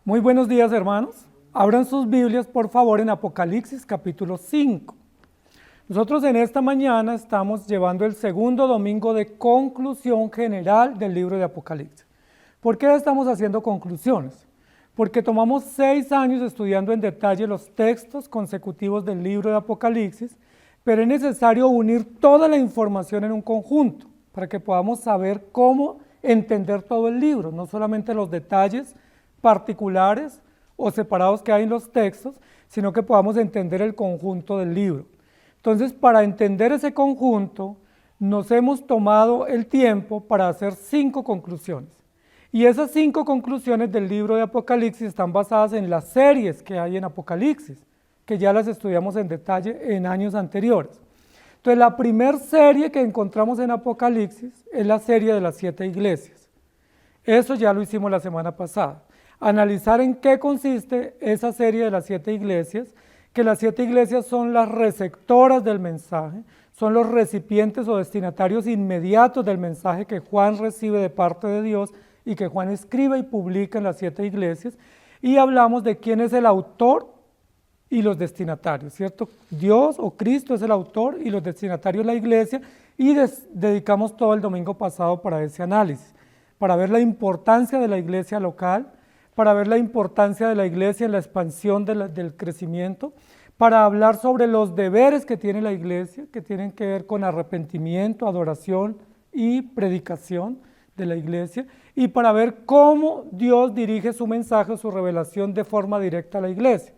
Muy buenos días, hermanos. Abran sus Biblias, por favor, en Apocalipsis capítulo 5. Nosotros en esta mañana estamos llevando el segundo domingo de conclusión general del libro de Apocalipsis. ¿Por qué estamos haciendo conclusiones? Porque tomamos 6 años estudiando en detalle los textos consecutivos del libro de Apocalipsis, pero es necesario unir toda la información en un conjunto para que podamos saber cómo entender todo el libro, no solamente los detalles particulares o separados que hay en los textos, sino que podamos entender el conjunto del libro. Entonces, para entender ese conjunto, nos hemos tomado el tiempo para hacer 5 conclusiones. Y esas 5 conclusiones del libro de Apocalipsis están basadas en las series que hay en Apocalipsis, que ya las estudiamos en detalle en años anteriores. Entonces, la primera serie que encontramos en Apocalipsis es la serie de las 7 iglesias. Eso ya lo hicimos la semana pasada. Analizar en qué consiste esa serie de las 7 iglesias, que las 7 iglesias son las receptoras del mensaje, son los recipientes o destinatarios inmediatos del mensaje que Juan recibe de parte de Dios y que Juan escribe y publica en las 7 iglesias, y hablamos de quién es el autor y los destinatarios, ¿cierto? Dios o Cristo es el autor y los destinatarios la iglesia, y dedicamos todo el domingo pasado para ese análisis, para ver la importancia de la iglesia local, para ver la importancia de la iglesia en la expansión del crecimiento, para hablar sobre los deberes que tiene la iglesia, que tienen que ver con arrepentimiento, adoración y predicación de la iglesia, y para ver cómo Dios dirige su mensaje o su revelación de forma directa a la iglesia.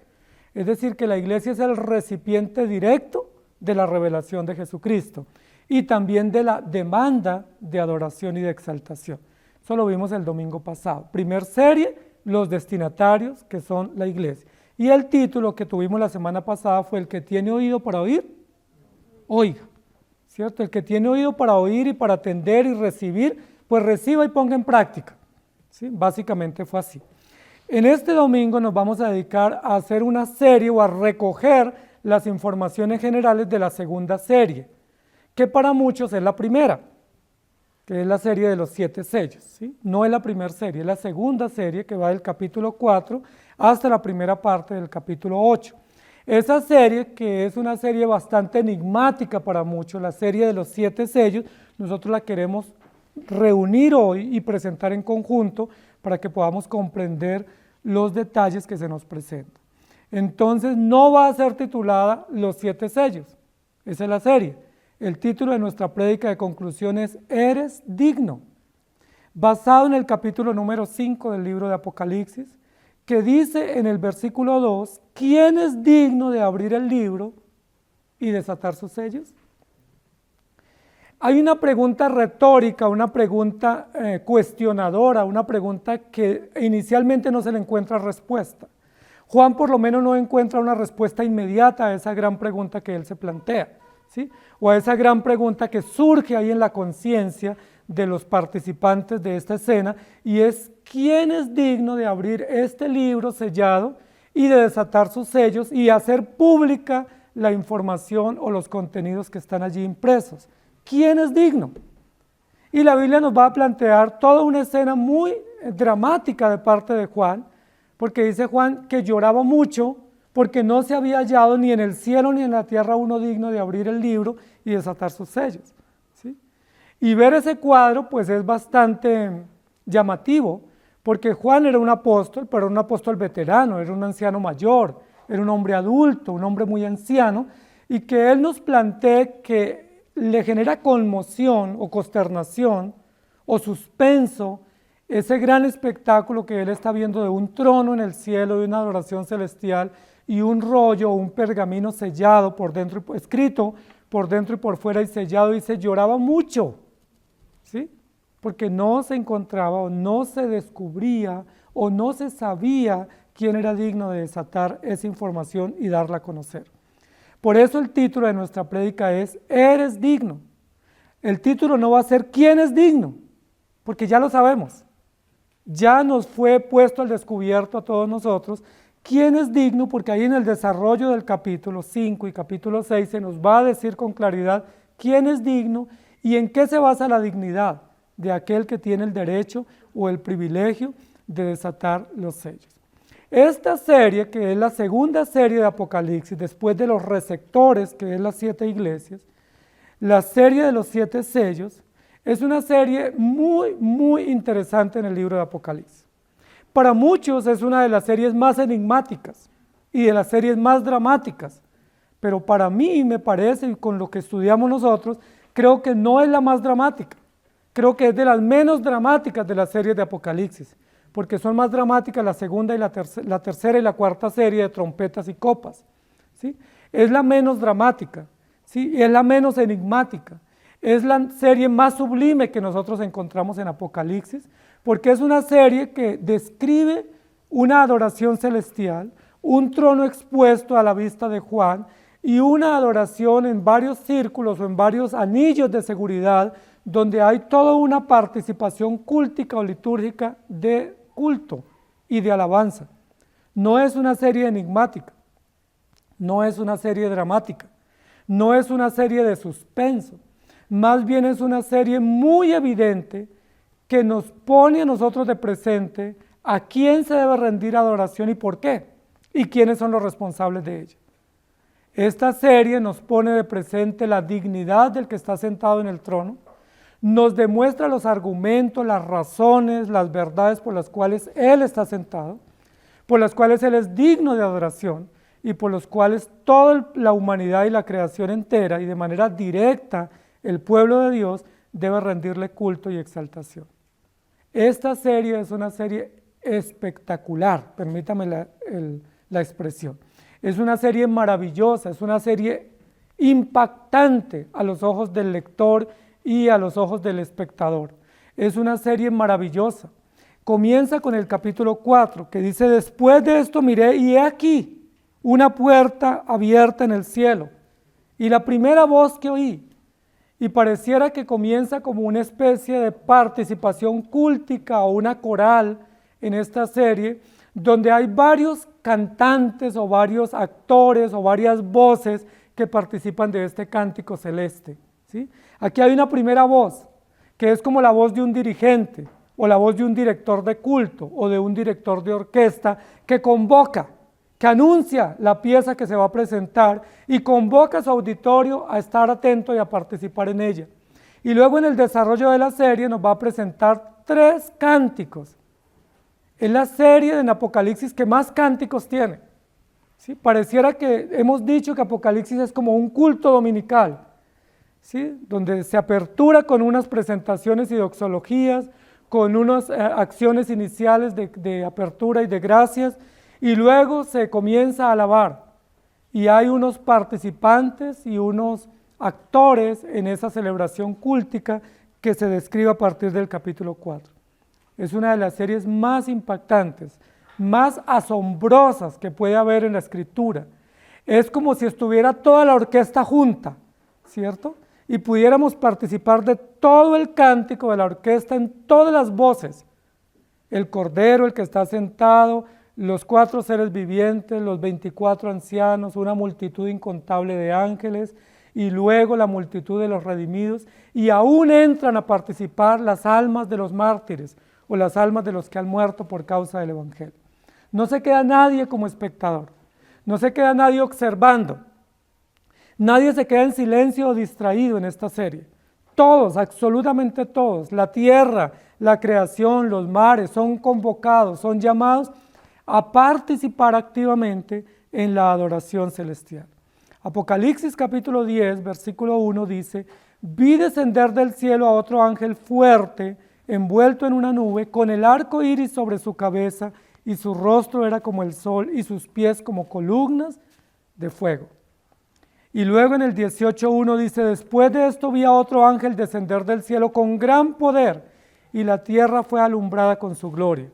Es decir, que la iglesia es el recipiente directo de la revelación de Jesucristo y también de la demanda de adoración y de exaltación. Eso lo vimos el domingo pasado. Primer serie, los destinatarios, que son la iglesia. Y el título que tuvimos la semana pasada fue: el que tiene oído para oír, oiga, ¿cierto? El que tiene oído para oír y para atender y recibir, pues reciba y ponga en práctica, ¿sí? Básicamente fue así. En este domingo nos vamos a dedicar a hacer una serie o a recoger las informaciones generales de la segunda serie, que para muchos es la primera, que es la serie de los 7 sellos, ¿sí? No es la primera serie, es la segunda serie que va del capítulo 4 hasta la primera parte del capítulo 8. Esa serie, que es una serie bastante enigmática para muchos, la serie de los 7 sellos, nosotros la queremos reunir hoy y presentar en conjunto para que podamos comprender los detalles que se nos presentan. Entonces, no va a ser titulada Los 7 sellos, esa es la serie. El título de nuestra prédica de conclusión es Eres digno, basado en el capítulo número 5 del libro de Apocalipsis, que dice en el versículo 2, ¿quién es digno de abrir el libro y desatar sus sellos? Hay una pregunta retórica, una pregunta cuestionadora, una pregunta que inicialmente no se le encuentra respuesta. Juan por lo menos no encuentra una respuesta inmediata a esa gran pregunta que él se plantea, ¿sí? O a esa gran pregunta que surge ahí en la conciencia de los participantes de esta escena, y es: ¿quién es digno de abrir este libro sellado y de desatar sus sellos y hacer pública la información o los contenidos que están allí impresos? ¿Quién es digno? Y la Biblia nos va a plantear toda una escena muy dramática de parte de Juan, porque dice Juan que lloraba mucho porque no se había hallado ni en el cielo ni en la tierra uno digno de abrir el libro y desatar sus sellos, ¿sí? Y ver ese cuadro pues es bastante llamativo, porque Juan era un apóstol, pero un apóstol veterano, era un anciano mayor, era un hombre adulto, un hombre muy anciano, y que él nos plantee que le genera conmoción o consternación o suspenso ese gran espectáculo que él está viendo de un trono en el cielo, de una adoración celestial y un rollo o un pergamino sellado por dentro, escrito por dentro y por fuera y sellado, y se lloraba mucho, ¿sí? Porque no se encontraba o no se descubría o no se sabía quién era digno de desatar esa información y darla a conocer. Por eso el título de nuestra prédica es Eres digno. El título no va a ser ¿quién es digno? Porque ya lo sabemos. Ya nos fue puesto al descubierto a todos nosotros quién es digno, porque ahí en el desarrollo del capítulo 5 y capítulo 6 se nos va a decir con claridad quién es digno y en qué se basa la dignidad de aquel que tiene el derecho o el privilegio de desatar los sellos. Esta serie, que es la segunda serie de Apocalipsis, después de los receptores, que es las 7 iglesias, la serie de los 7 sellos, es una serie muy interesante en el libro de Apocalipsis. Para muchos es una de las series más enigmáticas y de las series más dramáticas, pero para mí me parece, y con lo que estudiamos nosotros, creo que no es la más dramática, creo que es de las menos dramáticas de las series de Apocalipsis, porque son más dramáticas la segunda y la tercera y la cuarta serie de trompetas y copas, ¿sí? Es la menos dramática, ¿sí? Y es la menos enigmática, es la serie más sublime que nosotros encontramos en Apocalipsis, porque es una serie que describe una adoración celestial, un trono expuesto a la vista de Juan y una adoración en varios círculos o en varios anillos de seguridad donde hay toda una participación cúltica o litúrgica de culto y de alabanza. No es una serie enigmática, no es una serie dramática, no es una serie de suspenso, más bien es una serie muy evidente que nos pone a nosotros de presente a quién se debe rendir adoración y por qué, y quiénes son los responsables de ella. Esta serie nos pone de presente la dignidad del que está sentado en el trono, nos demuestra los argumentos, las razones, las verdades por las cuales Él está sentado, por las cuales Él es digno de adoración y por los cuales toda la humanidad y la creación entera y de manera directa el pueblo de Dios debe rendirle culto y exaltación. Esta serie es una serie espectacular, permítame la expresión. Es una serie maravillosa, es una serie impactante a los ojos del lector y a los ojos del espectador. Es una serie maravillosa. Comienza con el capítulo 4, que dice: después de esto miré y he aquí una puerta abierta en el cielo. Y la primera voz que oí, y pareciera que comienza como una especie de participación cúltica o una coral en esta serie, donde hay varios cantantes o varios actores o varias voces que participan de este cántico celeste, ¿sí? Aquí hay una primera voz, que es como la voz de un dirigente, o la voz de un director de culto, o de un director de orquesta, que convoca, que anuncia la pieza que se va a presentar, y convoca a su auditorio a estar atento y a participar en ella. Y luego en el desarrollo de la serie nos va a presentar 3 cánticos. Es la serie en Apocalipsis que más cánticos tiene, ¿sí? Pareciera que hemos dicho que Apocalipsis es como un culto dominical, ¿sí? Donde se apertura con unas presentaciones y doxologías, con unas acciones iniciales de apertura y de gracias, y luego se comienza a alabar, y hay unos participantes y unos actores en esa celebración cúltica que se describe a partir del capítulo 4. Es una de las series más impactantes, más asombrosas que puede haber en la Escritura. Es como si estuviera toda la orquesta junta, ¿cierto? Y pudiéramos participar de todo el cántico de la orquesta en todas las voces. El Cordero, el que está sentado, los 4 seres vivientes, los 24 ancianos, una multitud incontable de ángeles, y luego la multitud de los redimidos, y aún entran a participar las almas de los mártires, o las almas de los que han muerto por causa del Evangelio. No se queda nadie como espectador, no se queda nadie observando, nadie se queda en silencio o distraído en esta serie. Todos, absolutamente todos, la tierra, la creación, los mares, son convocados, son llamados a participar activamente en la adoración celestial. Apocalipsis capítulo 10, versículo 1 dice: vi descender del cielo a otro ángel fuerte, envuelto en una nube, con el arco iris sobre su cabeza, y su rostro era como el sol, y sus pies como columnas de fuego. Y luego en el 18:1 dice: después de esto vi a otro ángel descender del cielo con gran poder, y la tierra fue alumbrada con su gloria.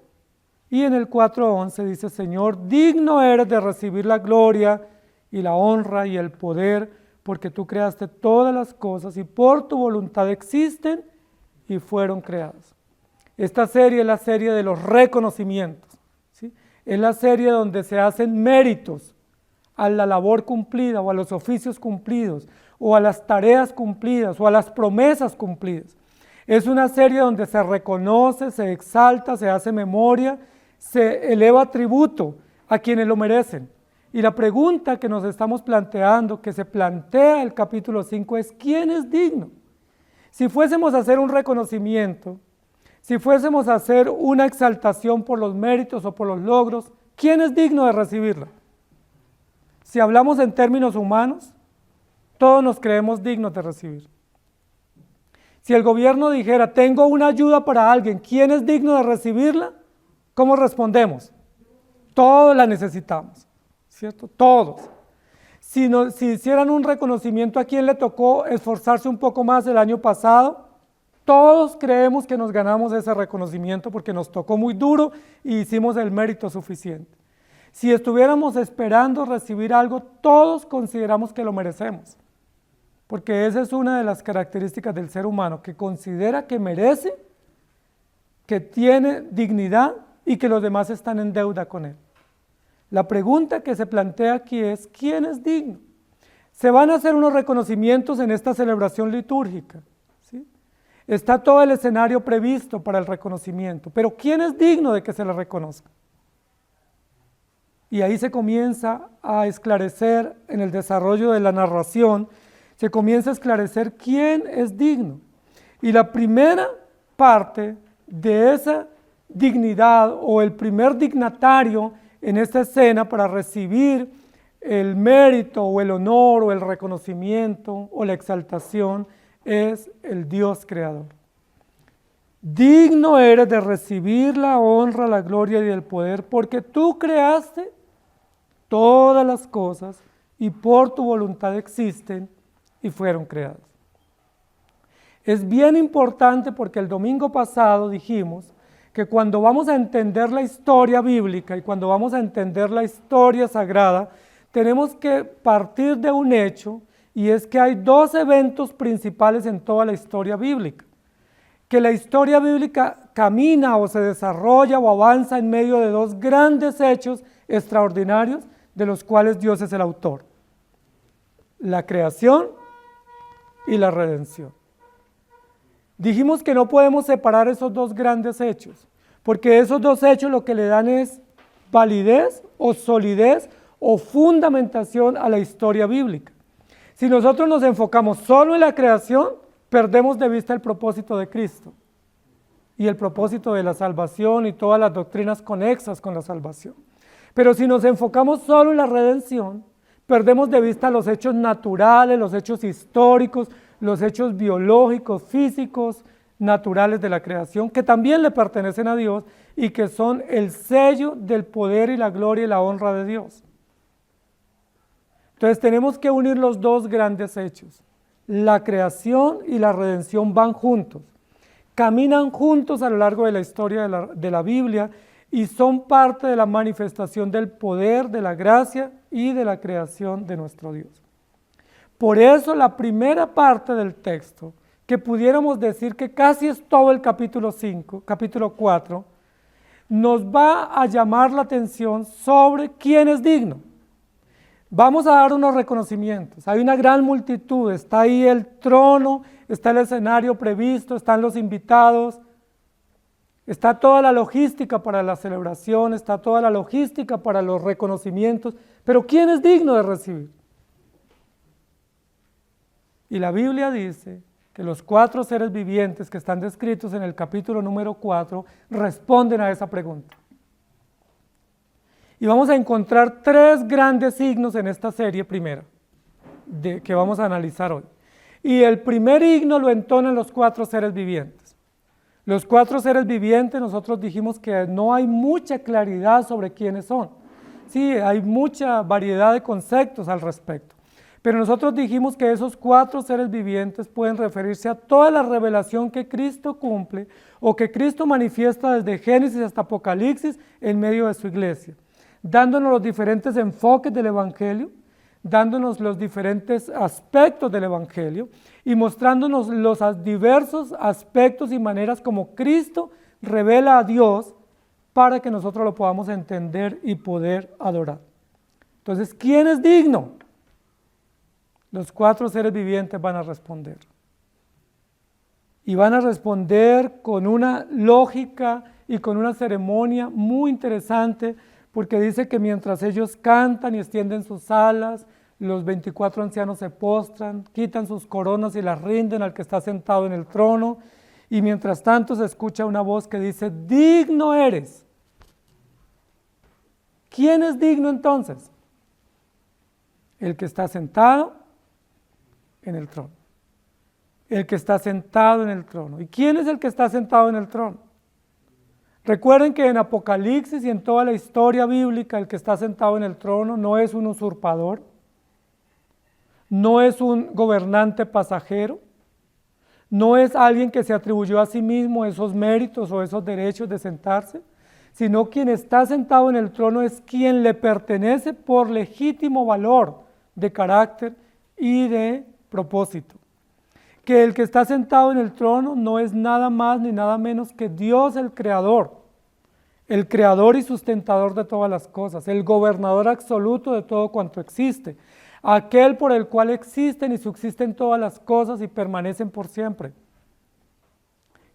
Y en el 4:11 dice: Señor, digno eres de recibir la gloria y la honra y el poder, porque tú creaste todas las cosas y por tu voluntad existen y fueron creadas. Esta serie es la serie de los reconocimientos, ¿sí? Es la serie donde se hacen méritos a la labor cumplida o a los oficios cumplidos o a las tareas cumplidas o a las promesas cumplidas. Es una serie donde se reconoce, se exalta, se hace memoria, se eleva tributo a quienes lo merecen. Y la pregunta que nos estamos planteando, que se plantea el capítulo 5 es ¿quién es digno? Si fuésemos a hacer un reconocimiento, si fuésemos a hacer una exaltación por los méritos o por los logros, ¿quién es digno de recibirla? Si hablamos en términos humanos, todos nos creemos dignos de recibir. Si el gobierno dijera, tengo una ayuda para alguien, ¿quién es digno de recibirla? ¿Cómo respondemos? Todos la necesitamos, ¿cierto? Todos. Si hicieran un reconocimiento a quien le tocó esforzarse un poco más el año pasado, todos creemos que nos ganamos ese reconocimiento porque nos tocó muy duro y hicimos el mérito suficiente. Si estuviéramos esperando recibir algo, todos consideramos que lo merecemos. Porque esa es una de las características del ser humano, que considera que merece, que tiene dignidad y que los demás están en deuda con él. La pregunta que se plantea aquí es, ¿quién es digno? Se van a hacer unos reconocimientos en esta celebración litúrgica, ¿sí? Está todo el escenario previsto para el reconocimiento, pero ¿quién es digno de que se le reconozca? Y ahí se comienza a esclarecer en el desarrollo de la narración, se comienza a esclarecer quién es digno. Y la primera parte de esa dignidad o el primer dignatario en esta escena para recibir el mérito o el honor o el reconocimiento o la exaltación es el Dios creador. Digno eres de recibir la honra, la gloria y el poder porque tú creaste todas las cosas y por tu voluntad existen y fueron creadas. Es bien importante porque el domingo pasado dijimos que cuando vamos a entender la historia bíblica y cuando vamos a entender la historia sagrada, tenemos que partir de un hecho y es que hay dos eventos principales en toda la historia bíblica. Que la historia bíblica camina o se desarrolla o avanza en medio de dos grandes hechos extraordinarios de los cuales Dios es el autor. La creación y la redención. Dijimos que no podemos separar esos dos grandes hechos, porque esos dos hechos lo que le dan es validez o solidez o fundamentación a la historia bíblica. Si nosotros nos enfocamos solo en la creación, perdemos de vista el propósito de Cristo y el propósito de la salvación y todas las doctrinas conexas con la salvación. Pero si nos enfocamos solo en la redención, perdemos de vista los hechos naturales, los hechos históricos, los hechos biológicos, físicos, naturales de la creación, que también le pertenecen a Dios y que son el sello del poder y la gloria y la honra de Dios. Entonces tenemos que unir los dos grandes hechos. La creación y la redención van juntos, caminan juntos a lo largo de la historia de la Biblia y son parte de la manifestación del poder, de la gracia y de la creación de nuestro Dios. Por eso la primera parte del texto, que pudiéramos decir que casi es todo el capítulo 4, nos va a llamar la atención sobre quién es digno. Vamos a dar unos reconocimientos, hay una gran multitud, está ahí el trono, está el escenario previsto, están los invitados, está toda la logística para la celebración, está toda la logística para los reconocimientos, pero ¿quién es digno de recibir? Y la Biblia dice que los 4 seres vivientes que están descritos en el capítulo número 4 responden a esa pregunta. Y vamos a encontrar 3 grandes signos en esta serie primera, que vamos a analizar hoy. Y el primer himno lo entonan los 4 seres vivientes. Los 4 seres vivientes, nosotros dijimos que no hay mucha claridad sobre quiénes son. Sí, hay mucha variedad de conceptos al respecto. Pero nosotros dijimos que esos 4 seres vivientes pueden referirse a toda la revelación que Cristo cumple o que Cristo manifiesta desde Génesis hasta Apocalipsis en medio de su iglesia, dándonos los diferentes enfoques del Evangelio, dándonos los diferentes aspectos del Evangelio y mostrándonos los diversos aspectos y maneras como Cristo revela a Dios para que nosotros lo podamos entender y poder adorar. Entonces, ¿quién es digno? Los 4 seres vivientes van a responder. Y van a responder con una lógica y con una ceremonia muy interesante, porque dice que mientras ellos cantan y extienden sus alas, los 24 ancianos se postran, quitan sus coronas y las rinden al que está sentado en el trono, y mientras tanto se escucha una voz que dice, digno eres. ¿Quién es digno entonces? El que está sentado en el trono. El que está sentado en el trono. ¿Y quién es el que está sentado en el trono? Recuerden que en Apocalipsis y en toda la historia bíblica el que está sentado en el trono no es un usurpador, no es un gobernante pasajero, no es alguien que se atribuyó a sí mismo esos méritos o esos derechos de sentarse, sino quien está sentado en el trono es quien le pertenece por legítimo valor de carácter y de propósito. Que el que está sentado en el trono no es nada más ni nada menos que Dios el Creador y sustentador de todas las cosas, el gobernador absoluto de todo cuanto existe, aquel por el cual existen y subsisten todas las cosas y permanecen por siempre.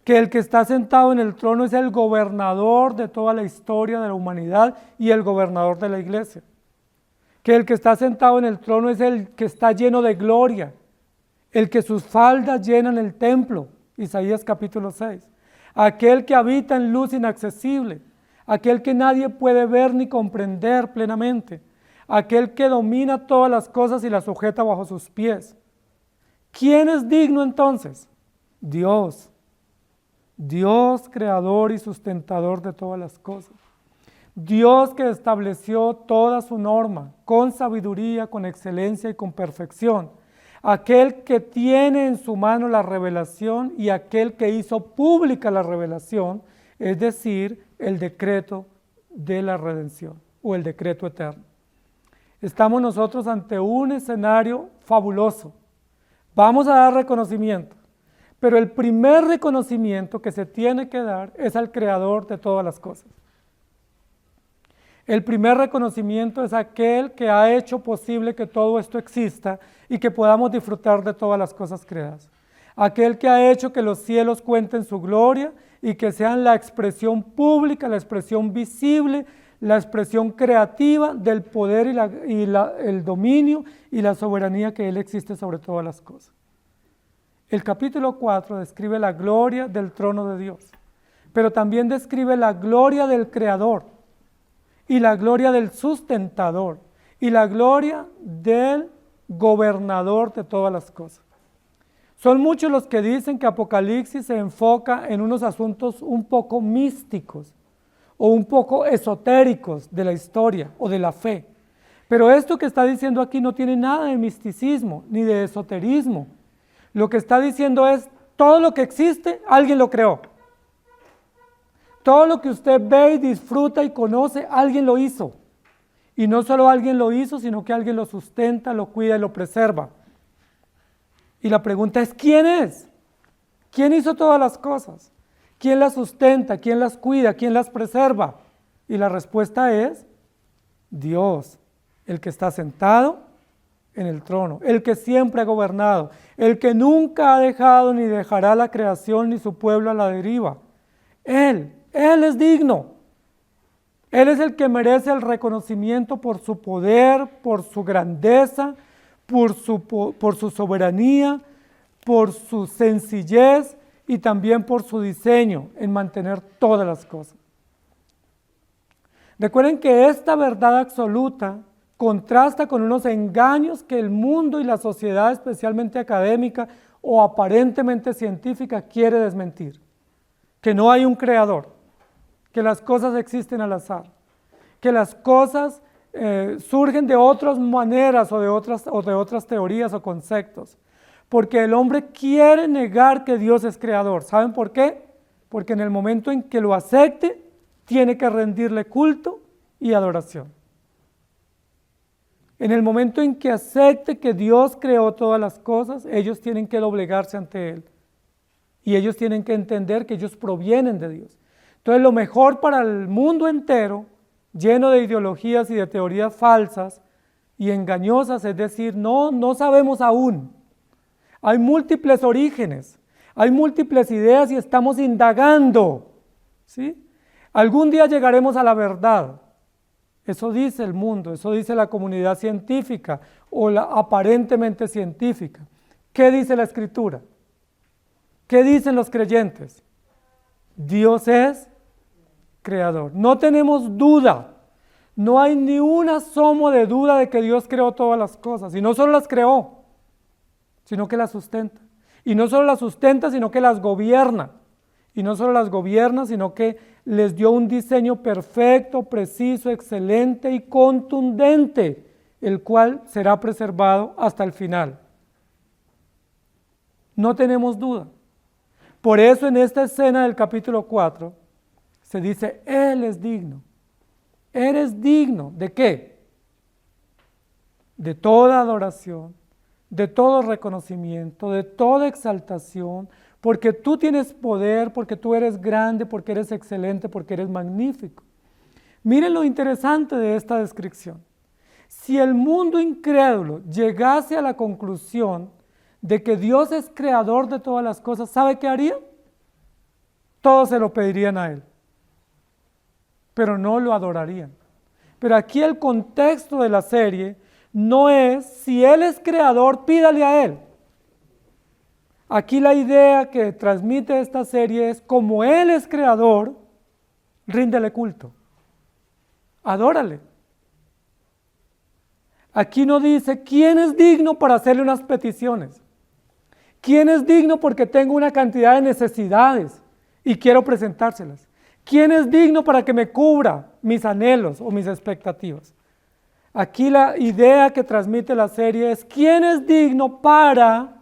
Que el que está sentado en el trono es el gobernador de toda la historia de la humanidad y el gobernador de la iglesia. Que el que está sentado en el trono es el que está lleno de gloria, el que sus faldas llenan el templo, Isaías capítulo 6, aquel que habita en luz inaccesible, aquel que nadie puede ver ni comprender plenamente, aquel que domina todas las cosas y las sujeta bajo sus pies. ¿Quién es digno entonces? Dios, Dios creador y sustentador de todas las cosas. Dios que estableció toda su norma con sabiduría, con excelencia y con perfección. Aquel que tiene en su mano la revelación y aquel que hizo pública la revelación, es decir, el decreto de la redención o el decreto eterno. Estamos nosotros ante un escenario fabuloso. Vamos a dar reconocimiento, pero el primer reconocimiento que se tiene que dar es al Creador de todas las cosas. El primer reconocimiento es aquel que ha hecho posible que todo esto exista y que podamos disfrutar de todas las cosas creadas. Aquel que ha hecho que los cielos cuenten su gloria y que sean la expresión pública, la expresión visible, la expresión creativa del poder y el dominio y la soberanía que Él existe sobre todas las cosas. El capítulo 4 describe la gloria del trono de Dios, pero también describe la gloria del Creador, y la gloria del sustentador, y la gloria del gobernador de todas las cosas. Son muchos los que dicen que Apocalipsis se enfoca en unos asuntos un poco místicos o un poco esotéricos de la historia o de la fe. Pero esto que está diciendo aquí no tiene nada de misticismo ni de esoterismo. Lo que está diciendo es, todo lo que existe, alguien lo creó. Todo lo que usted ve y disfruta y conoce, alguien lo hizo. Y no solo alguien lo hizo, sino que alguien lo sustenta, lo cuida y lo preserva. Y la pregunta es, ¿quién es? ¿Quién hizo todas las cosas? ¿Quién las sustenta? ¿Quién las cuida? ¿Quién las preserva? Y la respuesta es Dios, el que está sentado en el trono, el que siempre ha gobernado, el que nunca ha dejado ni dejará la creación ni su pueblo a la deriva. Él es digno. Él es el que merece el reconocimiento por su poder, por su grandeza, por su soberanía, por su sencillez y también por su diseño en mantener todas las cosas. Recuerden que esta verdad absoluta contrasta con unos engaños que el mundo y la sociedad, especialmente académica o aparentemente científica, quiere desmentir. Que no hay un creador, que las cosas existen al azar, que las cosas surgen de otras maneras o de otras teorías o conceptos, porque el hombre quiere negar que Dios es creador. ¿Saben por qué? Porque en el momento en que lo acepte, tiene que rendirle culto y adoración. En el momento en que acepte que Dios creó todas las cosas, ellos tienen que doblegarse ante Él. Y ellos tienen que entender que ellos provienen de Dios. Entonces lo mejor para el mundo entero, lleno de ideologías y de teorías falsas y engañosas, es decir, no sabemos aún. Hay múltiples orígenes, hay múltiples ideas y estamos indagando, ¿sí? Algún día llegaremos a la verdad, Eso dice el mundo, eso dice la comunidad científica o la aparentemente científica. ¿Qué dice la Escritura? ¿Qué dicen los creyentes? Dios es creador. No tenemos duda, no hay ni un asomo de duda de que Dios creó todas las cosas. Y no solo las creó, sino que las sustenta. Y no solo las sustenta, sino que las gobierna. Y no solo las gobierna, sino que les dio un diseño perfecto, preciso, excelente y contundente, el cual será preservado hasta el final. No tenemos duda. Por eso en esta escena del capítulo 4 se dice, Él es digno. ¿Eres digno de qué? De toda adoración, de todo reconocimiento, de toda exaltación, porque tú tienes poder, porque tú eres grande, porque eres excelente, porque eres magnífico. Miren lo interesante de esta descripción. Si el mundo incrédulo llegase a la conclusión de que Dios es creador de todas las cosas, ¿sabe qué haría? Todos se lo pedirían a Él, pero no lo adorarían. Pero aquí el contexto de la serie no es si Él es creador, pídale a Él. Aquí la idea que transmite esta serie es, como Él es creador, ríndele culto, adórale. Aquí no dice, ¿quién es digno para hacerle unas peticiones? ¿Quién es digno porque tengo una cantidad de necesidades y quiero presentárselas? ¿Quién es digno para que me cubra mis anhelos o mis expectativas? Aquí la idea que transmite la serie es, ¿quién es digno para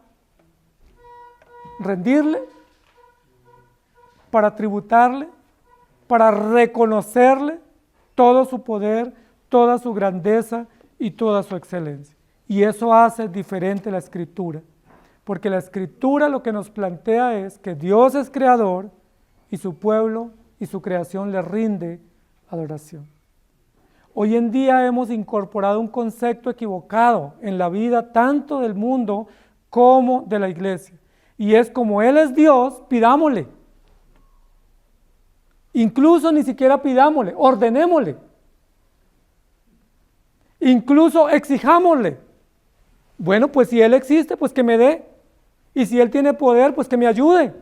rendirle, para tributarle, para reconocerle todo su poder, toda su grandeza y toda su excelencia? Y eso hace diferente la Escritura, porque la Escritura lo que nos plantea es que Dios es creador y su pueblo y su creación le rinde adoración. Hoy en día hemos incorporado un concepto equivocado en la vida tanto del mundo como de la iglesia. Y es, como Él es Dios, pidámosle. Incluso ni siquiera pidámosle, ordenémosle. Incluso exijámosle. Bueno, pues si Él existe, pues que me dé. Y si Él tiene poder, pues que me ayude.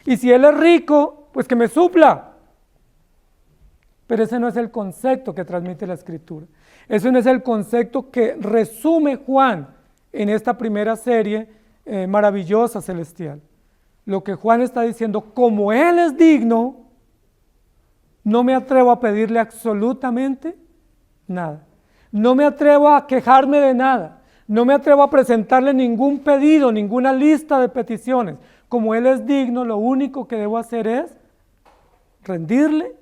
Y si Él es rico, pues que me supla. Pero ese no es el concepto que transmite la Escritura. Ese no es el concepto que resume Juan en esta primera serie maravillosa celestial. Lo que Juan está diciendo, como Él es digno, no me atrevo a pedirle absolutamente nada. No me atrevo a quejarme de nada. No me atrevo a presentarle ningún pedido, ninguna lista de peticiones. Como Él es digno, lo único que debo hacer es rendirle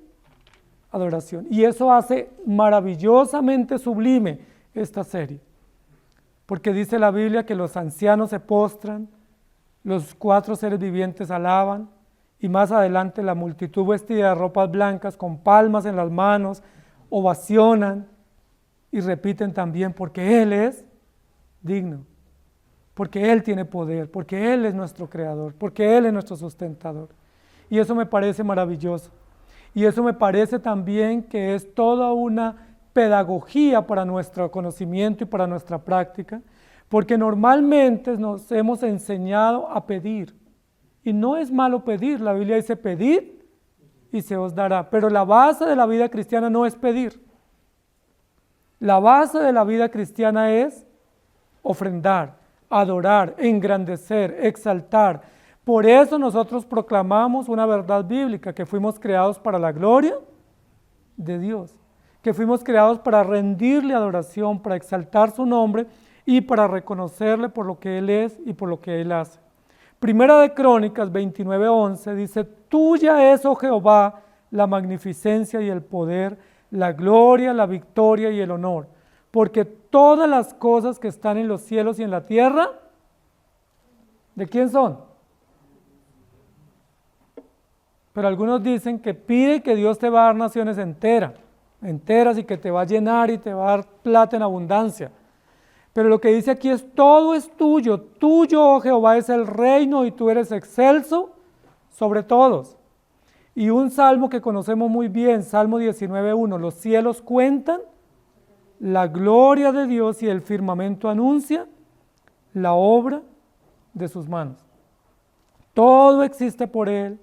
adoración. Y eso hace maravillosamente sublime esta serie. Porque dice la Biblia que los ancianos se postran, los 4 seres vivientes alaban, y más adelante la multitud vestida de ropas blancas, con palmas en las manos, ovacionan y repiten también, porque Él es digno, porque Él tiene poder, porque Él es nuestro creador, porque Él es nuestro sustentador. Y eso me parece maravilloso. Y eso me parece también que es toda una pedagogía para nuestro conocimiento y para nuestra práctica, porque normalmente nos hemos enseñado a pedir, y no es malo pedir. La Biblia dice pedid y se os dará, pero la base de la vida cristiana no es pedir. La base de la vida cristiana es ofrendar, adorar, engrandecer, exaltar. Por eso nosotros proclamamos una verdad bíblica, que fuimos creados para la gloria de Dios, que fuimos creados para rendirle adoración, para exaltar su nombre y para reconocerle por lo que Él es y por lo que Él hace. Primera de Crónicas 29:11 dice, tuya es, oh Jehová, la magnificencia y el poder, la gloria, la victoria y el honor, porque todas las cosas que están en los cielos y en la tierra, ¿de quién son? Pero algunos dicen que pide que Dios te va a dar naciones enteras y que te va a llenar y te va a dar plata en abundancia. Pero lo que dice aquí es, todo es tuyo, oh Jehová es el reino y tú eres excelso sobre todos. Y un salmo que conocemos muy bien, Salmo 19:1, los cielos cuentan la gloria de Dios y el firmamento anuncia la obra de sus manos. Todo existe por Él,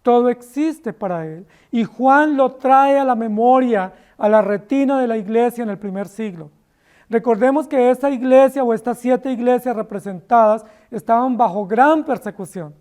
todo existe para Él. Y Juan lo trae a la memoria, a la retina de la iglesia en el primer siglo. Recordemos que esta iglesia o estas 7 iglesias representadas estaban bajo gran persecución.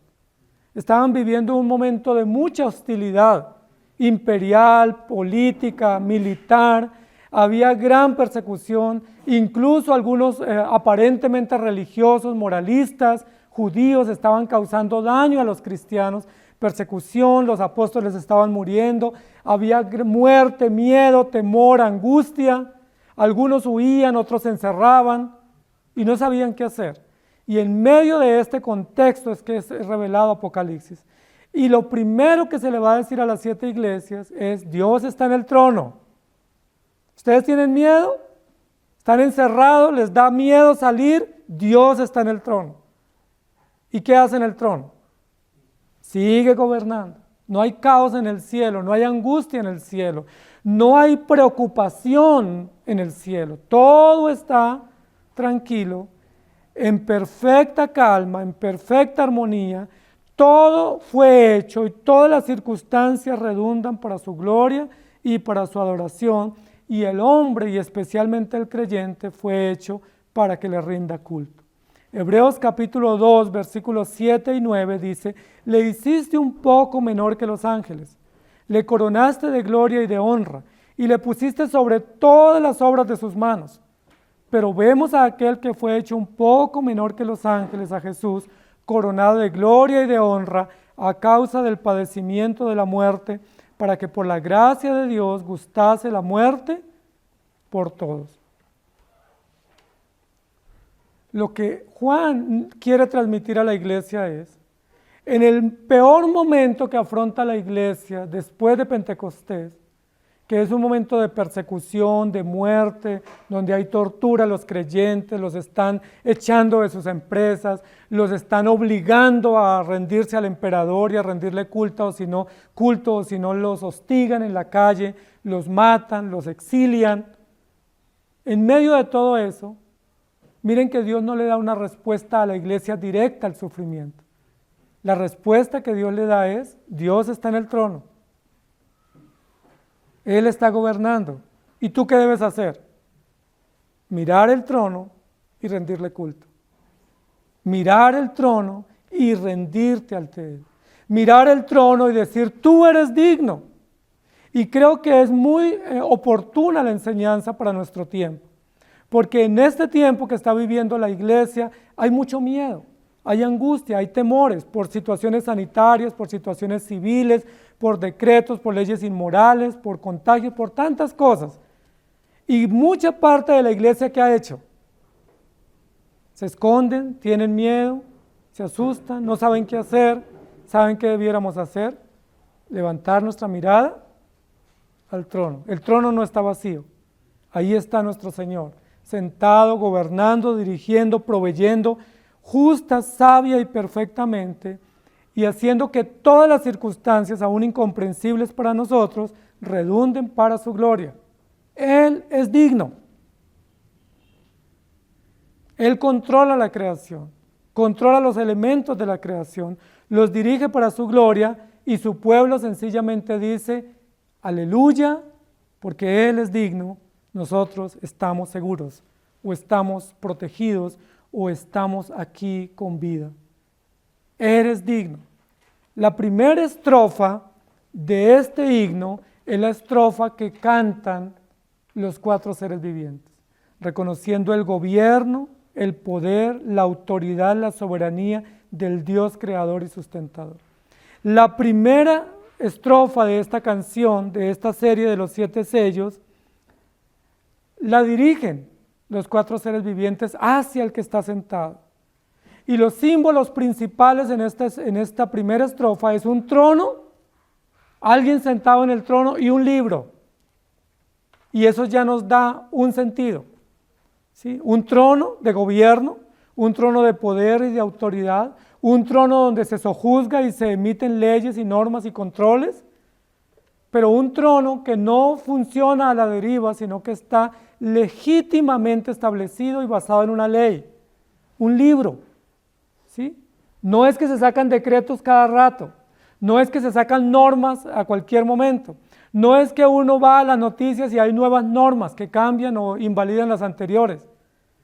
Estaban viviendo un momento de mucha hostilidad imperial, política, militar. Había gran persecución, incluso algunos aparentemente religiosos, moralistas, judíos estaban causando daño a los cristianos, persecución, los apóstoles estaban muriendo, había muerte, miedo, temor, angustia. Algunos huían, otros se encerraban y no sabían qué hacer. Y en medio de este contexto es que es revelado Apocalipsis. Y lo primero que se le va a decir a las 7 iglesias es: Dios está en el trono. ¿Ustedes tienen miedo? ¿Están encerrados? ¿Les da miedo salir? Dios está en el trono. ¿Y qué hace en el trono? Sigue gobernando. No hay caos en el cielo, no hay angustia en el cielo, no hay preocupación en el cielo. Todo está tranquilo, en perfecta calma, en perfecta armonía. Todo fue hecho y todas las circunstancias redundan para su gloria y para su adoración. Y el hombre, y especialmente el creyente, fue hecho para que le rinda culto. Hebreos capítulo 2, versículos 7 y 9 dice: le hiciste un poco menor que los ángeles, le coronaste de gloria y de honra, y le pusiste sobre todas las obras de sus manos. Pero vemos a aquel que fue hecho un poco menor que los ángeles, a Jesús, coronado de gloria y de honra a causa del padecimiento de la muerte, para que por la gracia de Dios gustase la muerte por todos. Lo que Juan quiere transmitir a la iglesia es: en el peor momento que afronta la iglesia después de Pentecostés, que es un momento de persecución, de muerte, donde hay tortura a los creyentes, los están echando de sus empresas, los están obligando a rendirse al emperador y a rendirle culto, o si no los hostigan en la calle, los matan, los exilian. En medio de todo eso, miren que Dios no le da una respuesta a la iglesia directa al sufrimiento. La respuesta que Dios le da es: Dios está en el trono. Él está gobernando. ¿Y tú qué debes hacer? Mirar el trono y rendirle culto. Mirar el trono y rendirte ante Él. Mirar el trono y decir: tú eres digno. Y creo que es muy oportuna la enseñanza para nuestro tiempo. Porque en este tiempo que está viviendo la iglesia hay mucho miedo, hay angustia, hay temores por situaciones sanitarias, por situaciones civiles, por decretos, por leyes inmorales, por contagios, por tantas cosas. Y mucha parte de la iglesia, ¿qué ha hecho? Se esconden, tienen miedo, se asustan, no saben qué hacer. ¿Saben qué debiéramos hacer? Levantar nuestra mirada al trono. El trono no está vacío, ahí está nuestro Señor, sentado, gobernando, dirigiendo, proveyendo, justa, sabia y perfectamente, y haciendo que todas las circunstancias, aún incomprensibles para nosotros, redunden para su gloria. Él es digno. Él controla la creación, controla los elementos de la creación, los dirige para su gloria, y su pueblo sencillamente dice: aleluya, porque Él es digno. Nosotros estamos seguros, o estamos protegidos, o estamos aquí con vida. Eres digno. La primera estrofa de este himno es la estrofa que cantan los 4 seres vivientes, reconociendo el gobierno, el poder, la autoridad, la soberanía del Dios creador y sustentador. La primera estrofa de esta canción, de esta serie de los 7 sellos, la dirigen los 4 seres vivientes hacia el que está sentado. Y los símbolos principales en esta primera estrofa es un trono, alguien sentado en el trono y un libro. Y eso ya nos da un sentido, ¿sí? Un trono de gobierno, un trono de poder y de autoridad, un trono donde se sojuzga y se emiten leyes y normas y controles, pero un trono que no funciona a la deriva, sino que está legítimamente establecido y basado en una ley, un libro, ¿sí? No es que se sacan decretos cada rato, no es que se sacan normas a cualquier momento, no es que uno va a las noticias y hay nuevas normas que cambian o invalidan las anteriores.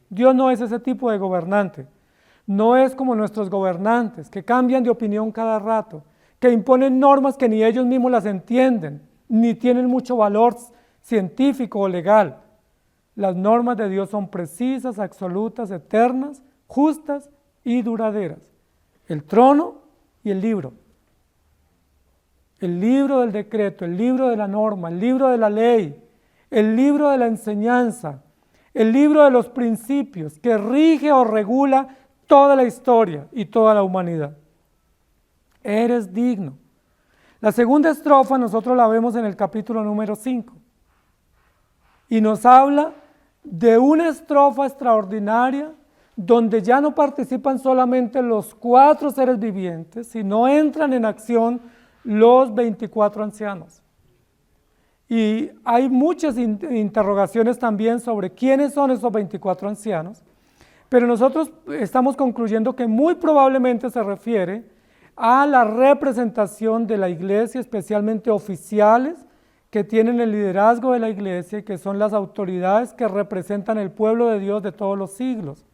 Dios no es ese tipo de gobernante, no es como nuestros gobernantes que cambian de opinión cada rato, que imponen normas que ni ellos mismos las entienden, ni tienen mucho valor científico o legal. Las normas de Dios son precisas, absolutas, eternas, justas y duraderas. El trono y el libro. El libro del decreto, el libro de la norma, el libro de la ley, el libro de la enseñanza, el libro de los principios que rige o regula toda la historia y toda la humanidad. Eres digno. La segunda estrofa nosotros la vemos en el capítulo número 5 y nos habla de una estrofa extraordinaria donde ya no participan solamente los 4 seres vivientes, sino entran en acción los 24 ancianos. Y hay muchas interrogaciones también sobre quiénes son esos 24 ancianos, pero nosotros estamos concluyendo que muy probablemente se refiere a la representación de la iglesia, especialmente oficiales que tienen el liderazgo de la iglesia y que son las autoridades que representan el pueblo de Dios de todos los siglos,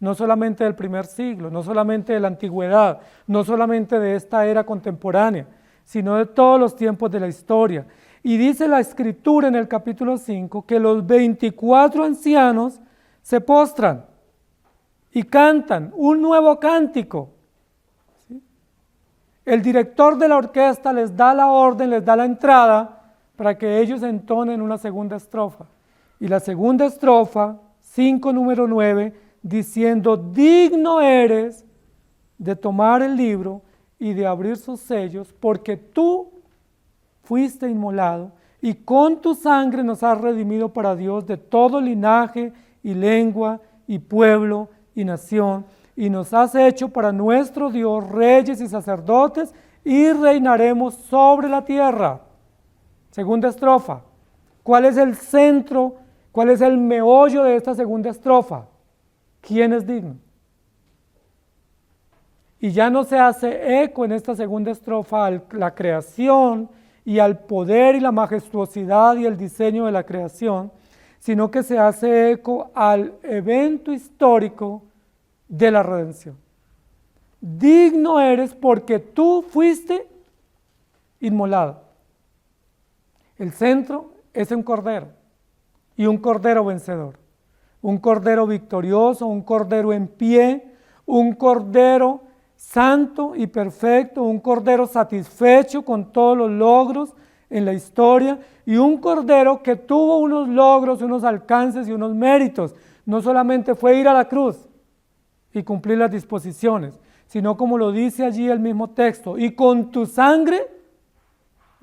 no solamente del primer siglo, no solamente de la antigüedad, no solamente de esta era contemporánea, sino de todos los tiempos de la historia. Y dice la Escritura en el capítulo 5 que los 24 ancianos se postran y cantan un nuevo cántico. ¿Sí? El director de la orquesta les da la orden, les da la entrada para que ellos entonen una segunda estrofa. Y la segunda estrofa, 5 número 9, diciendo: digno eres de tomar el libro y de abrir sus sellos, porque tú fuiste inmolado y con tu sangre nos has redimido para Dios de todo linaje y lengua y pueblo y nación, y nos has hecho para nuestro Dios reyes y sacerdotes, y reinaremos sobre la tierra. Segunda estrofa. ¿Cuál es el centro? ¿Cuál es el meollo de esta segunda estrofa? ¿Quién es digno? Y ya no se hace eco en esta segunda estrofa a la creación y al poder y la majestuosidad y el diseño de la creación, sino que se hace eco al evento histórico de la redención. Digno eres porque tú fuiste inmolado. El centro es un cordero y un cordero vencedor, un cordero victorioso, un cordero en pie, un cordero santo y perfecto, un cordero satisfecho con todos los logros en la historia y un cordero que tuvo unos logros, unos alcances y unos méritos. No solamente fue ir a la cruz y cumplir las disposiciones, sino como lo dice allí el mismo texto, y con tu sangre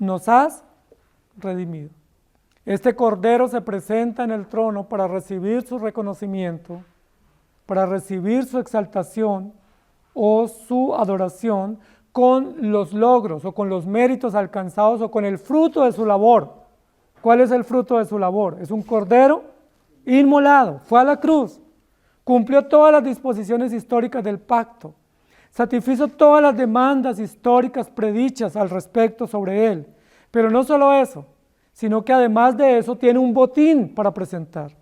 nos has redimido. Este cordero se presenta en el trono para recibir su reconocimiento, para recibir su exaltación o su adoración con los logros o con los méritos alcanzados o con el fruto de su labor. ¿Cuál es el fruto de su labor? Es un cordero inmolado, fue a la cruz, cumplió todas las disposiciones históricas del pacto, satisfizo todas las demandas históricas predichas al respecto sobre él. Pero no solo eso, sino que además de eso tiene un botín para presentar,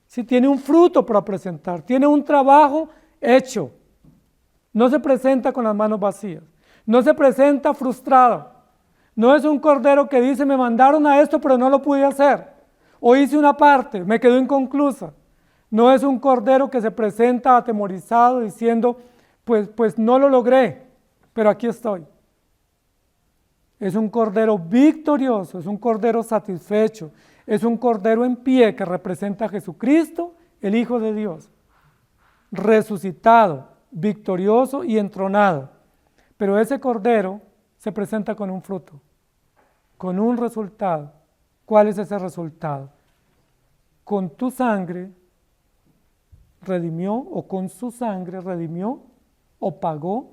¿sí? Tiene un fruto para presentar, tiene un trabajo hecho. No se presenta con las manos vacías, no se presenta frustrado, no es un cordero que dice: me mandaron a esto pero no lo pude hacer, o hice una parte, me quedó inconclusa. No es un cordero que se presenta atemorizado diciendo: pues no lo logré, pero aquí estoy. Es un cordero victorioso, es un cordero satisfecho, es un cordero en pie que representa a Jesucristo, el Hijo de Dios, resucitado, victorioso y entronado. Pero ese cordero se presenta con un fruto, con un resultado. ¿Cuál es ese resultado? Con tu sangre redimió, o con su sangre redimió, o pagó,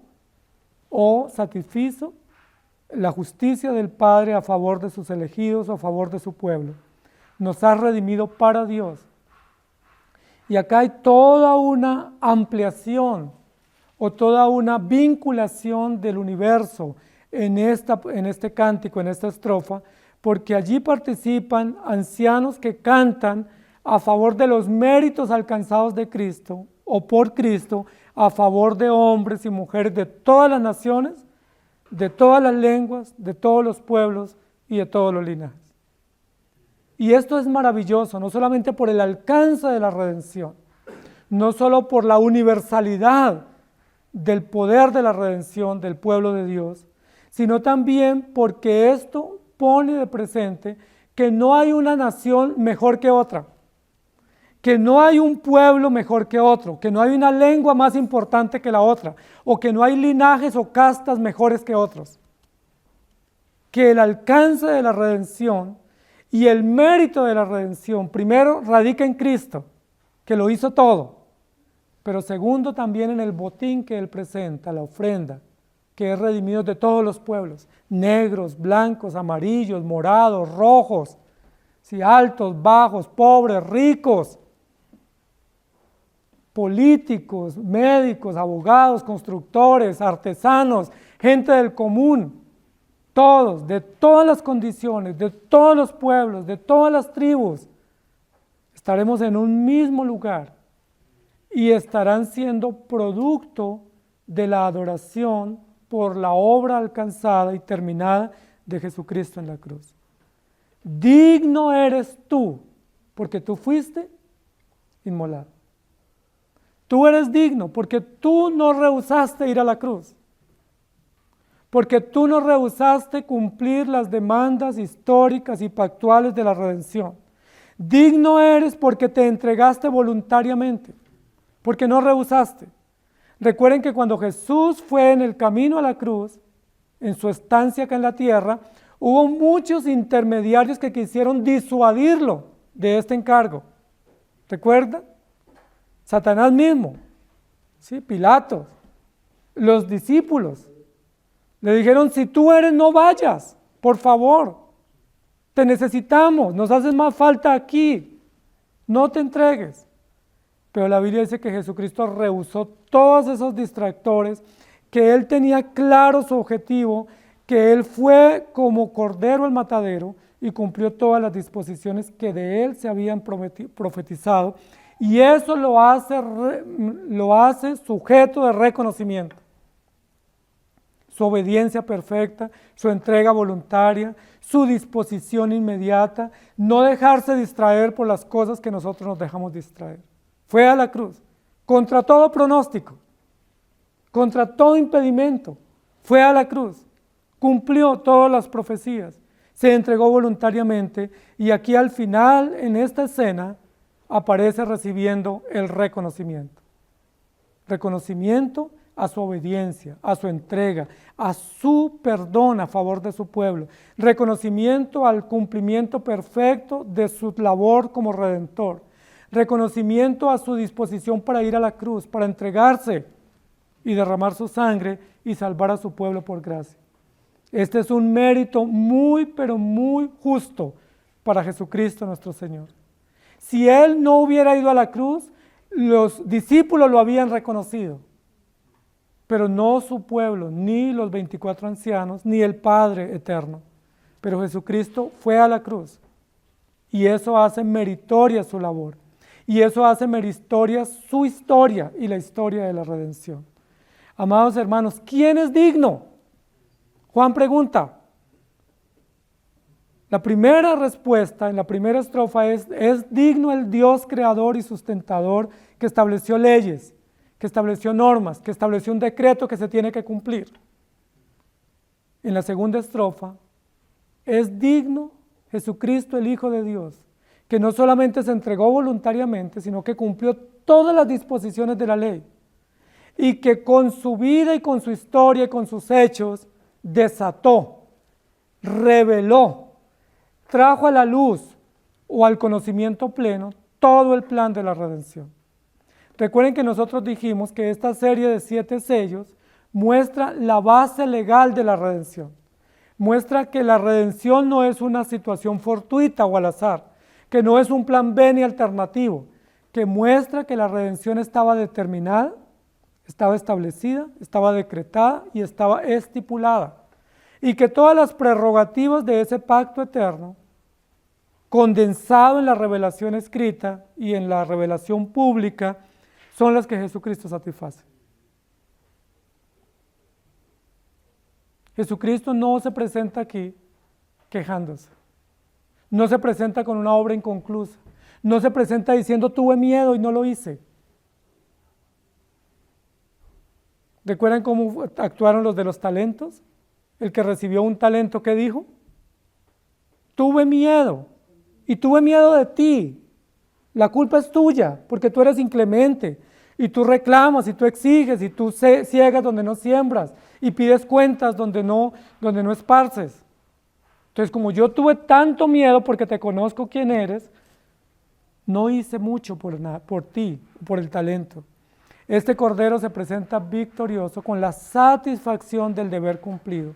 o satisfizo la justicia del Padre a favor de sus elegidos o a favor de su pueblo. Nos ha redimido para Dios Y acá hay toda una ampliación o toda una vinculación del universo en este cántico, en esta estrofa, porque allí participan ancianos que cantan a favor de los méritos alcanzados de Cristo o por Cristo, a favor de hombres y mujeres de todas las naciones, de todas las lenguas, de todos los pueblos y de todos los linajes. Y esto es maravilloso, no solamente por el alcance de la redención, no solo por la universalidad del poder de la redención del pueblo de Dios, sino también porque esto pone de presente que no hay una nación mejor que otra, que no hay un pueblo mejor que otro, que no hay una lengua más importante que la otra, o que no hay linajes o castas mejores que otros. Que el alcance de la redención y el mérito de la redención, primero, radica en Cristo, que lo hizo todo, pero segundo, también en el botín que Él presenta, la ofrenda, que es redimido de todos los pueblos, negros, blancos, amarillos, morados, rojos, sí, altos, bajos, pobres, ricos, políticos, médicos, abogados, constructores, artesanos, gente del común, todos, de todas las condiciones, de todos los pueblos, de todas las tribus, estaremos en un mismo lugar y estarán siendo producto de la adoración por la obra alcanzada y terminada de Jesucristo en la cruz. Digno eres tú, porque tú fuiste inmolado. Tú eres digno porque tú no rehusaste ir a la cruz, porque tú no rehusaste cumplir las demandas históricas y pactuales de la redención. Digno eres porque te entregaste voluntariamente, porque no rehusaste. Recuerden que cuando Jesús fue en el camino a la cruz, en su estancia acá en la tierra, hubo muchos intermediarios que quisieron disuadirlo de este encargo. ¿Recuerdan? Satanás mismo, ¿sí? Pilato, los discípulos, le dijeron, si tú eres, no vayas, por favor, te necesitamos, nos haces más falta aquí, no te entregues. Pero la Biblia dice que Jesucristo rehusó todos esos distractores, que Él tenía claro su objetivo, que Él fue como cordero al matadero y cumplió todas las disposiciones que de Él se habían profetizado, y eso lo hace sujeto de reconocimiento. Su obediencia perfecta, su entrega voluntaria, su disposición inmediata, no dejarse distraer por las cosas que nosotros nos dejamos distraer. Fue a la cruz, contra todo pronóstico, contra todo impedimento, fue a la cruz, cumplió todas las profecías, se entregó voluntariamente y aquí al final, en esta escena, aparece recibiendo el reconocimiento. Reconocimiento a su obediencia, a su entrega, a su perdón a favor de su pueblo. Reconocimiento al cumplimiento perfecto de su labor como redentor. Reconocimiento a su disposición para ir a la cruz, para entregarse y derramar su sangre y salvar a su pueblo por gracia. Este es un mérito muy, pero muy justo para Jesucristo nuestro Señor. Si Él no hubiera ido a la cruz, los discípulos lo habían reconocido, pero no su pueblo, ni los 24 ancianos, ni el Padre eterno. Pero Jesucristo fue a la cruz y eso hace meritoria su labor y eso hace meritoria su historia y la historia de la redención. Amados hermanos, ¿quién es digno? Juan pregunta. La primera respuesta en la primera estrofa es digno el Dios creador y sustentador que estableció leyes, que estableció normas, que estableció un decreto que se tiene que cumplir. En la segunda estrofa, es digno Jesucristo, el Hijo de Dios, que no solamente se entregó voluntariamente, sino que cumplió todas las disposiciones de la ley, y que con su vida y con su historia y con sus hechos, desató, reveló, trajo a la luz o al conocimiento pleno todo el plan de la redención. Recuerden que nosotros dijimos que esta serie de 7 sellos muestra la base legal de la redención. Muestra que la redención no es una situación fortuita o al azar, que no es un plan B ni alternativo, que muestra que la redención estaba determinada, estaba establecida, estaba decretada y estaba estipulada, y que todas las prerrogativas de ese pacto eterno, condensado en la revelación escrita y en la revelación pública, son las que Jesucristo satisface. Jesucristo no se presenta aquí quejándose, no se presenta con una obra inconclusa, no se presenta diciendo tuve miedo y no lo hice. ¿Recuerdan cómo actuaron los de los talentos? El que recibió un talento, ¿qué dijo? Tuve miedo, y tuve miedo de ti. La culpa es tuya, porque tú eres inclemente, y tú reclamas, y tú exiges, y tú ciegas donde no siembras, y pides cuentas donde no esparces. Entonces, como yo tuve tanto miedo porque te conozco quién eres, no hice mucho por ti, por el talento. Este cordero se presenta victorioso con la satisfacción del deber cumplido.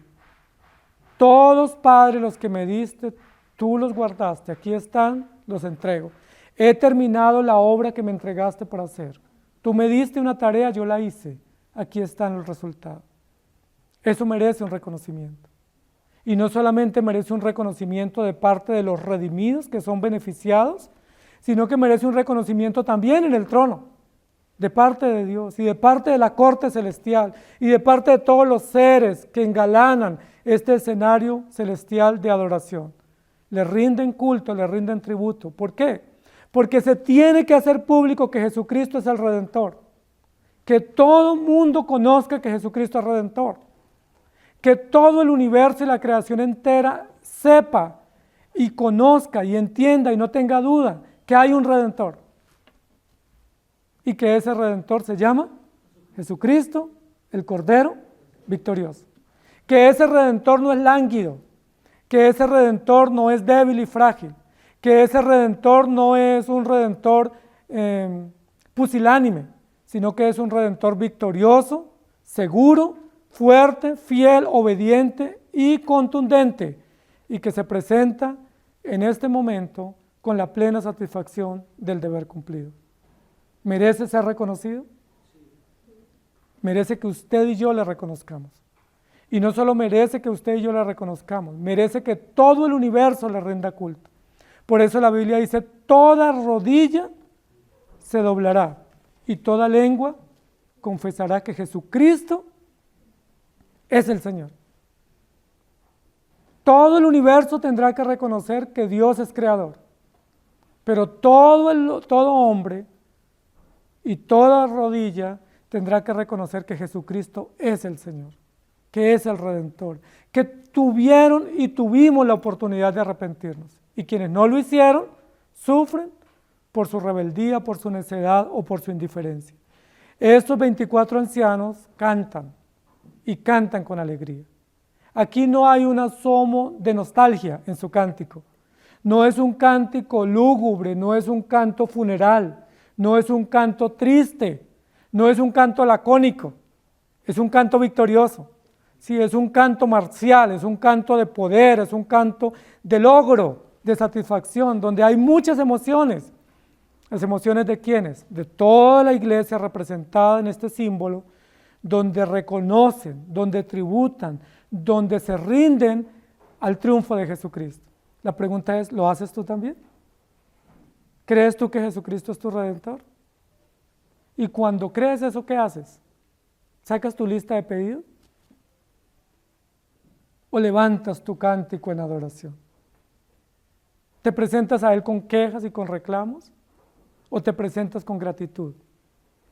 Todos, Padre, los que me diste, tú los guardaste, aquí están, los entrego. He terminado la obra que me entregaste para hacer. Tú me diste una tarea, yo la hice, aquí están los resultados. Eso merece un reconocimiento. Y no solamente merece un reconocimiento de parte de los redimidos que son beneficiados, sino que merece un reconocimiento también en el trono, de parte de Dios y de parte de la corte celestial y de parte de todos los seres que engalanan este escenario celestial de adoración. Le rinden culto, le rinden tributo. ¿Por qué? Porque se tiene que hacer público que Jesucristo es el Redentor. Que todo mundo conozca que Jesucristo es Redentor. Que todo el universo y la creación entera sepa y conozca y entienda y no tenga duda que hay un Redentor. Y que ese Redentor se llama Jesucristo, el Cordero victorioso. Que ese Redentor no es lánguido, que ese Redentor no es débil y frágil, que ese Redentor no es un Redentor pusilánime, sino que es un Redentor victorioso, seguro, fuerte, fiel, obediente y contundente, y que se presenta en este momento con la plena satisfacción del deber cumplido. ¿Merece ser reconocido? Merece que usted y yo le reconozcamos. Y no solo merece que usted y yo le reconozcamos, merece que todo el universo le rinda culto. Por eso la Biblia dice, toda rodilla se doblará y toda lengua confesará que Jesucristo es el Señor. Todo el universo tendrá que reconocer que Dios es creador, pero todo hombre y toda rodilla tendrá que reconocer que Jesucristo es el Señor, que es el Redentor, que tuvieron y tuvimos la oportunidad de arrepentirnos. Y quienes no lo hicieron, sufren por su rebeldía, por su necedad o por su indiferencia. Estos 24 ancianos cantan y cantan con alegría. Aquí no hay un asomo de nostalgia en su cántico. No es un cántico lúgubre, no es un canto funeral, no es un canto triste, no es un canto lacónico, es un canto victorioso. Sí, es un canto marcial, es un canto de poder, es un canto de logro, de satisfacción, donde hay muchas emociones. ¿Las emociones de quiénes? De toda la iglesia representada en este símbolo, donde reconocen, donde tributan, donde se rinden al triunfo de Jesucristo. La pregunta es, ¿lo haces tú también? ¿Crees tú que Jesucristo es tu Redentor? Y cuando crees eso, ¿qué haces? ¿Sacas tu lista de pedidos? ¿O levantas tu cántico en adoración? ¿Te presentas a Él con quejas y con reclamos? ¿O te presentas con gratitud,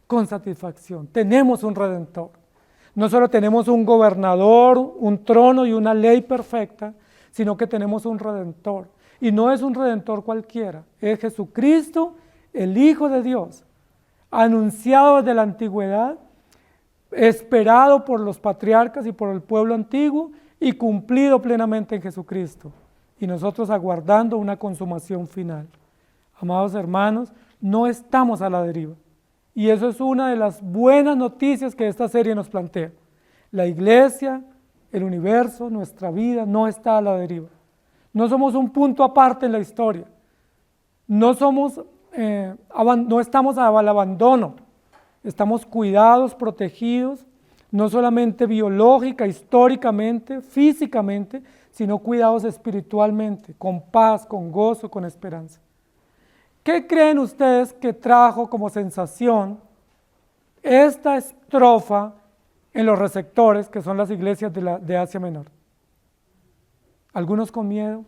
con satisfacción? Tenemos un Redentor. No solo tenemos un gobernador, un trono y una ley perfecta, sino que tenemos un Redentor. Y no es un Redentor cualquiera, es Jesucristo, el Hijo de Dios, anunciado desde la antigüedad, esperado por los patriarcas y por el pueblo antiguo y cumplido plenamente en Jesucristo. Y nosotros aguardando una consumación final. Amados hermanos, no estamos a la deriva. Y eso es una de las buenas noticias que esta serie nos plantea. La iglesia, el universo, nuestra vida no está a la deriva. No somos un punto aparte en la historia. No somos no estamos al abandono, estamos cuidados, protegidos, no solamente biológica, históricamente, físicamente, sino cuidados espiritualmente, con paz, con gozo, con esperanza. ¿Qué creen ustedes que trajo como sensación esta estrofa en los receptores, que son las iglesias de Asia Menor? Algunos con miedo,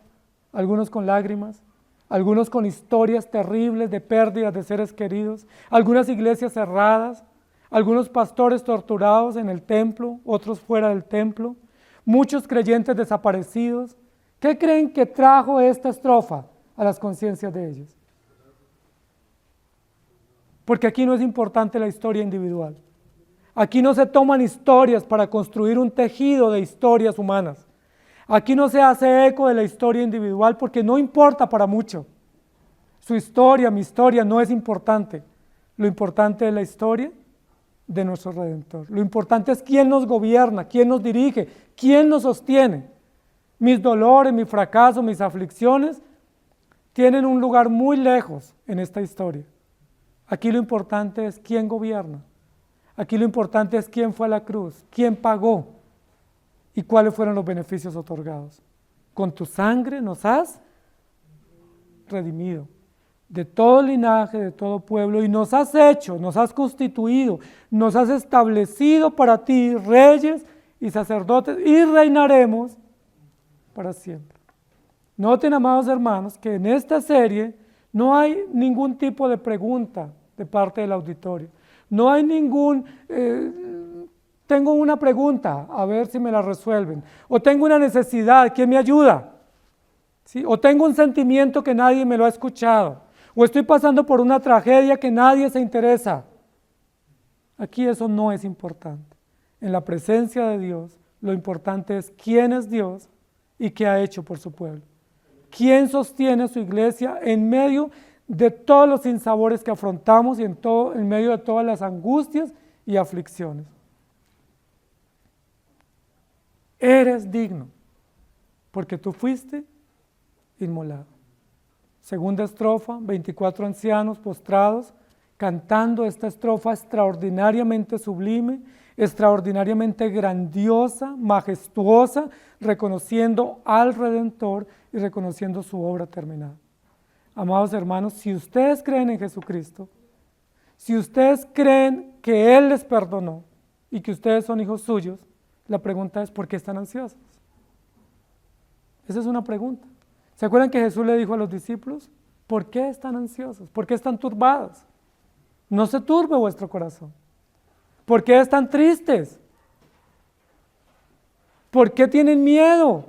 algunos con lágrimas, algunos con historias terribles de pérdidas de seres queridos, algunas iglesias cerradas, algunos pastores torturados en el templo, otros fuera del templo, muchos creyentes desaparecidos. ¿Qué creen que trajo esta estrofa a las conciencias de ellos? Porque aquí no es importante la historia individual. Aquí no se toman historias para construir un tejido de historias humanas. Aquí no se hace eco de la historia individual porque no importa para mucho. Su historia, mi historia no es importante. Lo importante es la historia de nuestro Redentor. Lo importante es quién nos gobierna, quién nos dirige, quién nos sostiene. Mis dolores, mi fracaso, mis aflicciones tienen un lugar muy lejos en esta historia. Aquí lo importante es quién gobierna. Aquí lo importante es quién fue a la cruz, quién pagó y cuáles fueron los beneficios otorgados. Con tu sangre nos has redimido de todo linaje, de todo pueblo, y nos has hecho, nos has constituido, nos has establecido para ti reyes y sacerdotes, y reinaremos para siempre. Noten, amados hermanos, que en esta serie no hay ningún tipo de pregunta de parte del auditorio. No hay ningún, tengo una pregunta, a ver si me la resuelven. O tengo una necesidad, ¿quién me ayuda? ¿Sí? O tengo un sentimiento que nadie me lo ha escuchado. O estoy pasando por una tragedia que nadie se interesa. Aquí eso no es importante. En la presencia de Dios, lo importante es quién es Dios y qué ha hecho por su pueblo. ¿Quién sostiene a su iglesia en medio de todos los sinsabores que afrontamos y en medio de todas las angustias y aflicciones? Eres digno, porque tú fuiste inmolado. Segunda estrofa, 24 ancianos postrados, cantando esta estrofa extraordinariamente sublime, extraordinariamente grandiosa, majestuosa, reconociendo al Redentor y reconociendo su obra terminada. Amados hermanos, si ustedes creen en Jesucristo, si ustedes creen que Él les perdonó y que ustedes son hijos suyos, la pregunta es, ¿por qué están ansiosos? Esa es una pregunta. ¿Se acuerdan que Jesús le dijo a los discípulos? ¿Por qué están ansiosos? ¿Por qué están turbados? No se turbe vuestro corazón. ¿Por qué están tristes? ¿Por qué tienen miedo?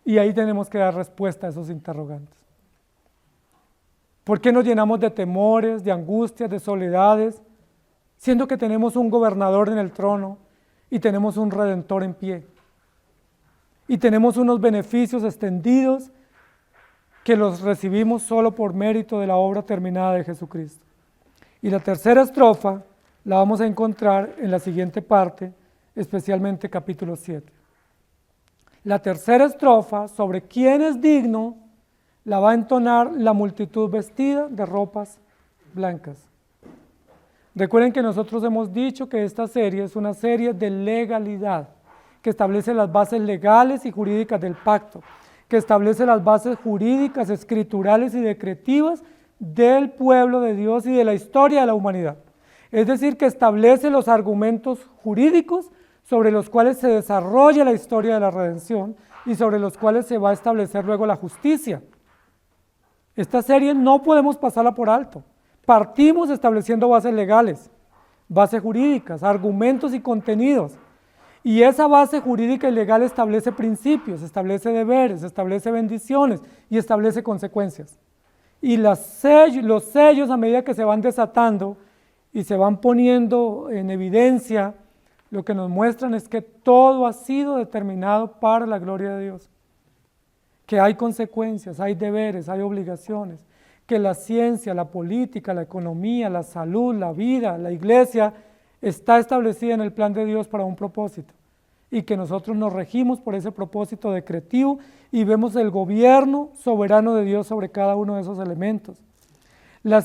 Y ahí tenemos que dar respuesta a esos interrogantes. ¿Por qué nos llenamos de temores, de angustias, de soledades, siendo que tenemos un gobernador en el trono y tenemos un redentor en pie? Y tenemos unos beneficios extendidos que los recibimos solo por mérito de la obra terminada de Jesucristo. Y la tercera estrofa la vamos a encontrar en la siguiente parte, especialmente capítulo 7. La tercera estrofa, sobre quién es digno, la va a entonar la multitud vestida de ropas blancas. Recuerden que nosotros hemos dicho que esta serie es una serie de legalidad, que establece las bases legales y jurídicas del pacto, que establece las bases jurídicas, escriturales y decretivas del pueblo de Dios y de la historia de la humanidad. Es decir, que establece los argumentos jurídicos sobre los cuales se desarrolla la historia de la redención y sobre los cuales se va a establecer luego la justicia. Esta serie no podemos pasarla por alto. Partimos estableciendo bases legales, bases jurídicas, argumentos y contenidos. Y esa base jurídica y legal establece principios, establece deberes, establece bendiciones y establece consecuencias. Y los sellos a medida que se van desatando y se van poniendo en evidencia, lo que nos muestran es que todo ha sido determinado para la gloria de Dios. Que hay consecuencias, hay deberes, hay obligaciones. Que la ciencia, la política, la economía, la salud, la vida, la iglesia está establecida en el plan de Dios para un propósito. y que nosotros nos regimos por ese propósito decretivo y vemos el gobierno soberano de Dios sobre cada uno de esos elementos. La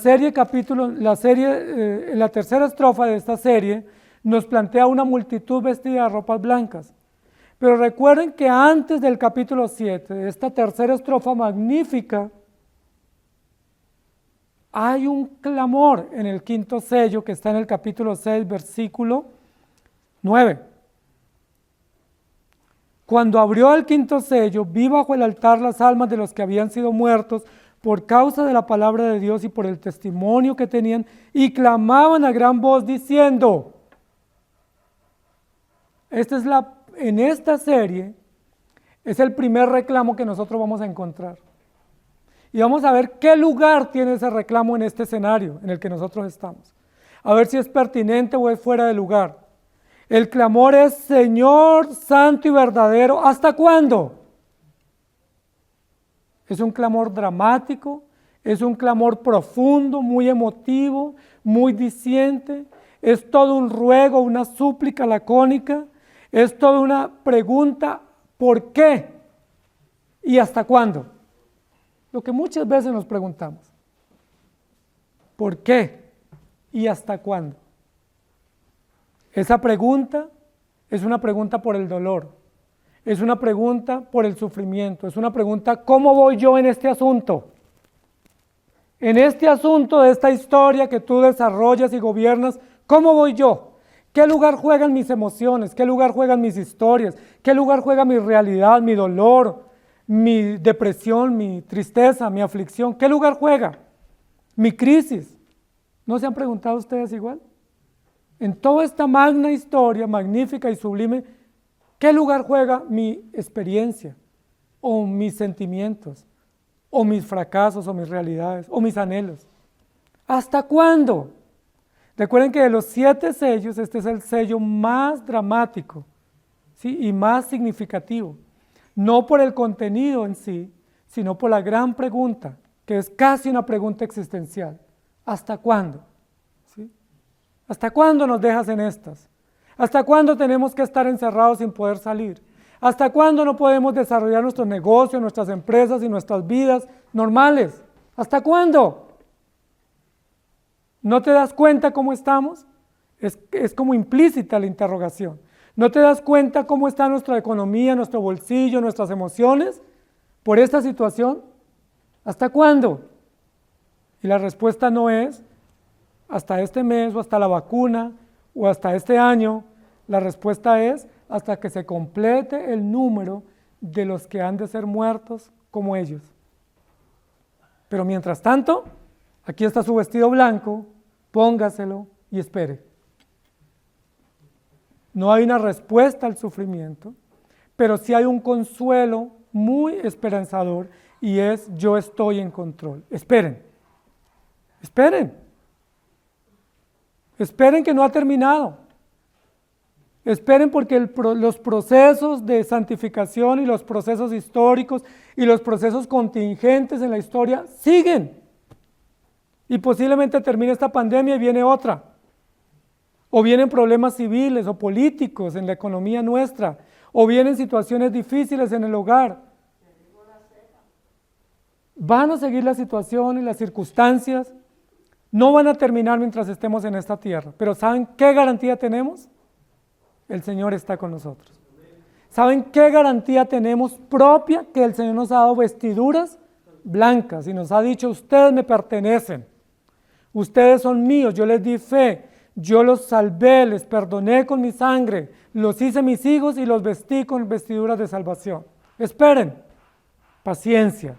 tercera estrofa de esta serie nos plantea una multitud vestida de ropas blancas. Pero recuerden que antes del capítulo 7, de esta tercera estrofa magnífica, hay un clamor en el quinto sello que está en el capítulo 6, versículo 9. Cuando abrió el quinto sello, vi bajo el altar las almas de los que habían sido muertos por causa de la palabra de Dios y por el testimonio que tenían, y clamaban a gran voz diciendo, en esta serie es el primer reclamo que nosotros vamos a encontrar. Y vamos a ver qué lugar tiene ese reclamo en este escenario en el que nosotros estamos. A ver si es pertinente o es fuera de lugar. El clamor es, Señor santo y verdadero, ¿hasta cuándo? Es un clamor dramático, es un clamor profundo, muy emotivo, muy diciente, es todo un ruego, una súplica lacónica, es toda una pregunta, ¿por qué? ¿Y hasta cuándo? Lo que muchas veces nos preguntamos, ¿por qué? ¿Y hasta cuándo? Esa pregunta es una pregunta por el dolor, es una pregunta por el sufrimiento, es una pregunta, ¿cómo voy yo en este asunto? En este asunto de esta historia que tú desarrollas y gobiernas, ¿cómo voy yo? ¿Qué lugar juegan mis emociones? ¿Qué lugar juegan mis historias? ¿Qué lugar juega mi realidad, mi dolor, mi depresión, mi tristeza, mi aflicción? ¿Qué lugar juega? Mi crisis. ¿No se han preguntado ustedes igual? En toda esta magna historia, magnífica y sublime, ¿qué lugar juega mi experiencia? ¿O mis sentimientos? ¿O mis fracasos? ¿O mis realidades? ¿O mis anhelos? ¿Hasta cuándo? Recuerden que de los 7 sellos, este es el sello más dramático, ¿sí? Y más significativo. No por el contenido en sí, sino por la gran pregunta, que es casi una pregunta existencial. ¿Hasta cuándo? ¿Sí? ¿Hasta cuándo nos dejas en estas? ¿Hasta cuándo tenemos que estar encerrados sin poder salir? ¿Hasta cuándo no podemos desarrollar nuestros negocios, nuestras empresas y nuestras vidas normales? ¿Hasta cuándo? ¿No te das cuenta cómo estamos? Es como implícita la interrogación. ¿No te das cuenta cómo está nuestra economía, nuestro bolsillo, nuestras emociones por esta situación? ¿Hasta cuándo? Y la respuesta no es hasta este mes o hasta la vacuna o hasta este año. La respuesta es hasta que se complete el número de los que han de ser muertos como ellos. Pero mientras tanto, aquí está su vestido blanco, póngaselo y espere. No hay una respuesta al sufrimiento, pero sí hay un consuelo muy esperanzador y es yo estoy en control. Esperen, esperen, esperen que no ha terminado. Esperen porque los procesos de santificación y los procesos históricos y los procesos contingentes en la historia siguen. Y posiblemente termine esta pandemia y viene otra. O vienen problemas civiles o políticos en la economía nuestra, o vienen situaciones difíciles en el hogar. Van a seguir las situaciones, las circunstancias, no van a terminar mientras estemos en esta tierra. Pero ¿saben qué garantía tenemos? El Señor está con nosotros. ¿Saben qué garantía tenemos propia? Que el Señor nos ha dado vestiduras blancas y nos ha dicho, ustedes me pertenecen, ustedes son míos, yo les di fe, yo los salvé, les perdoné con mi sangre, los hice mis hijos y los vestí con vestiduras de salvación. Esperen, paciencia,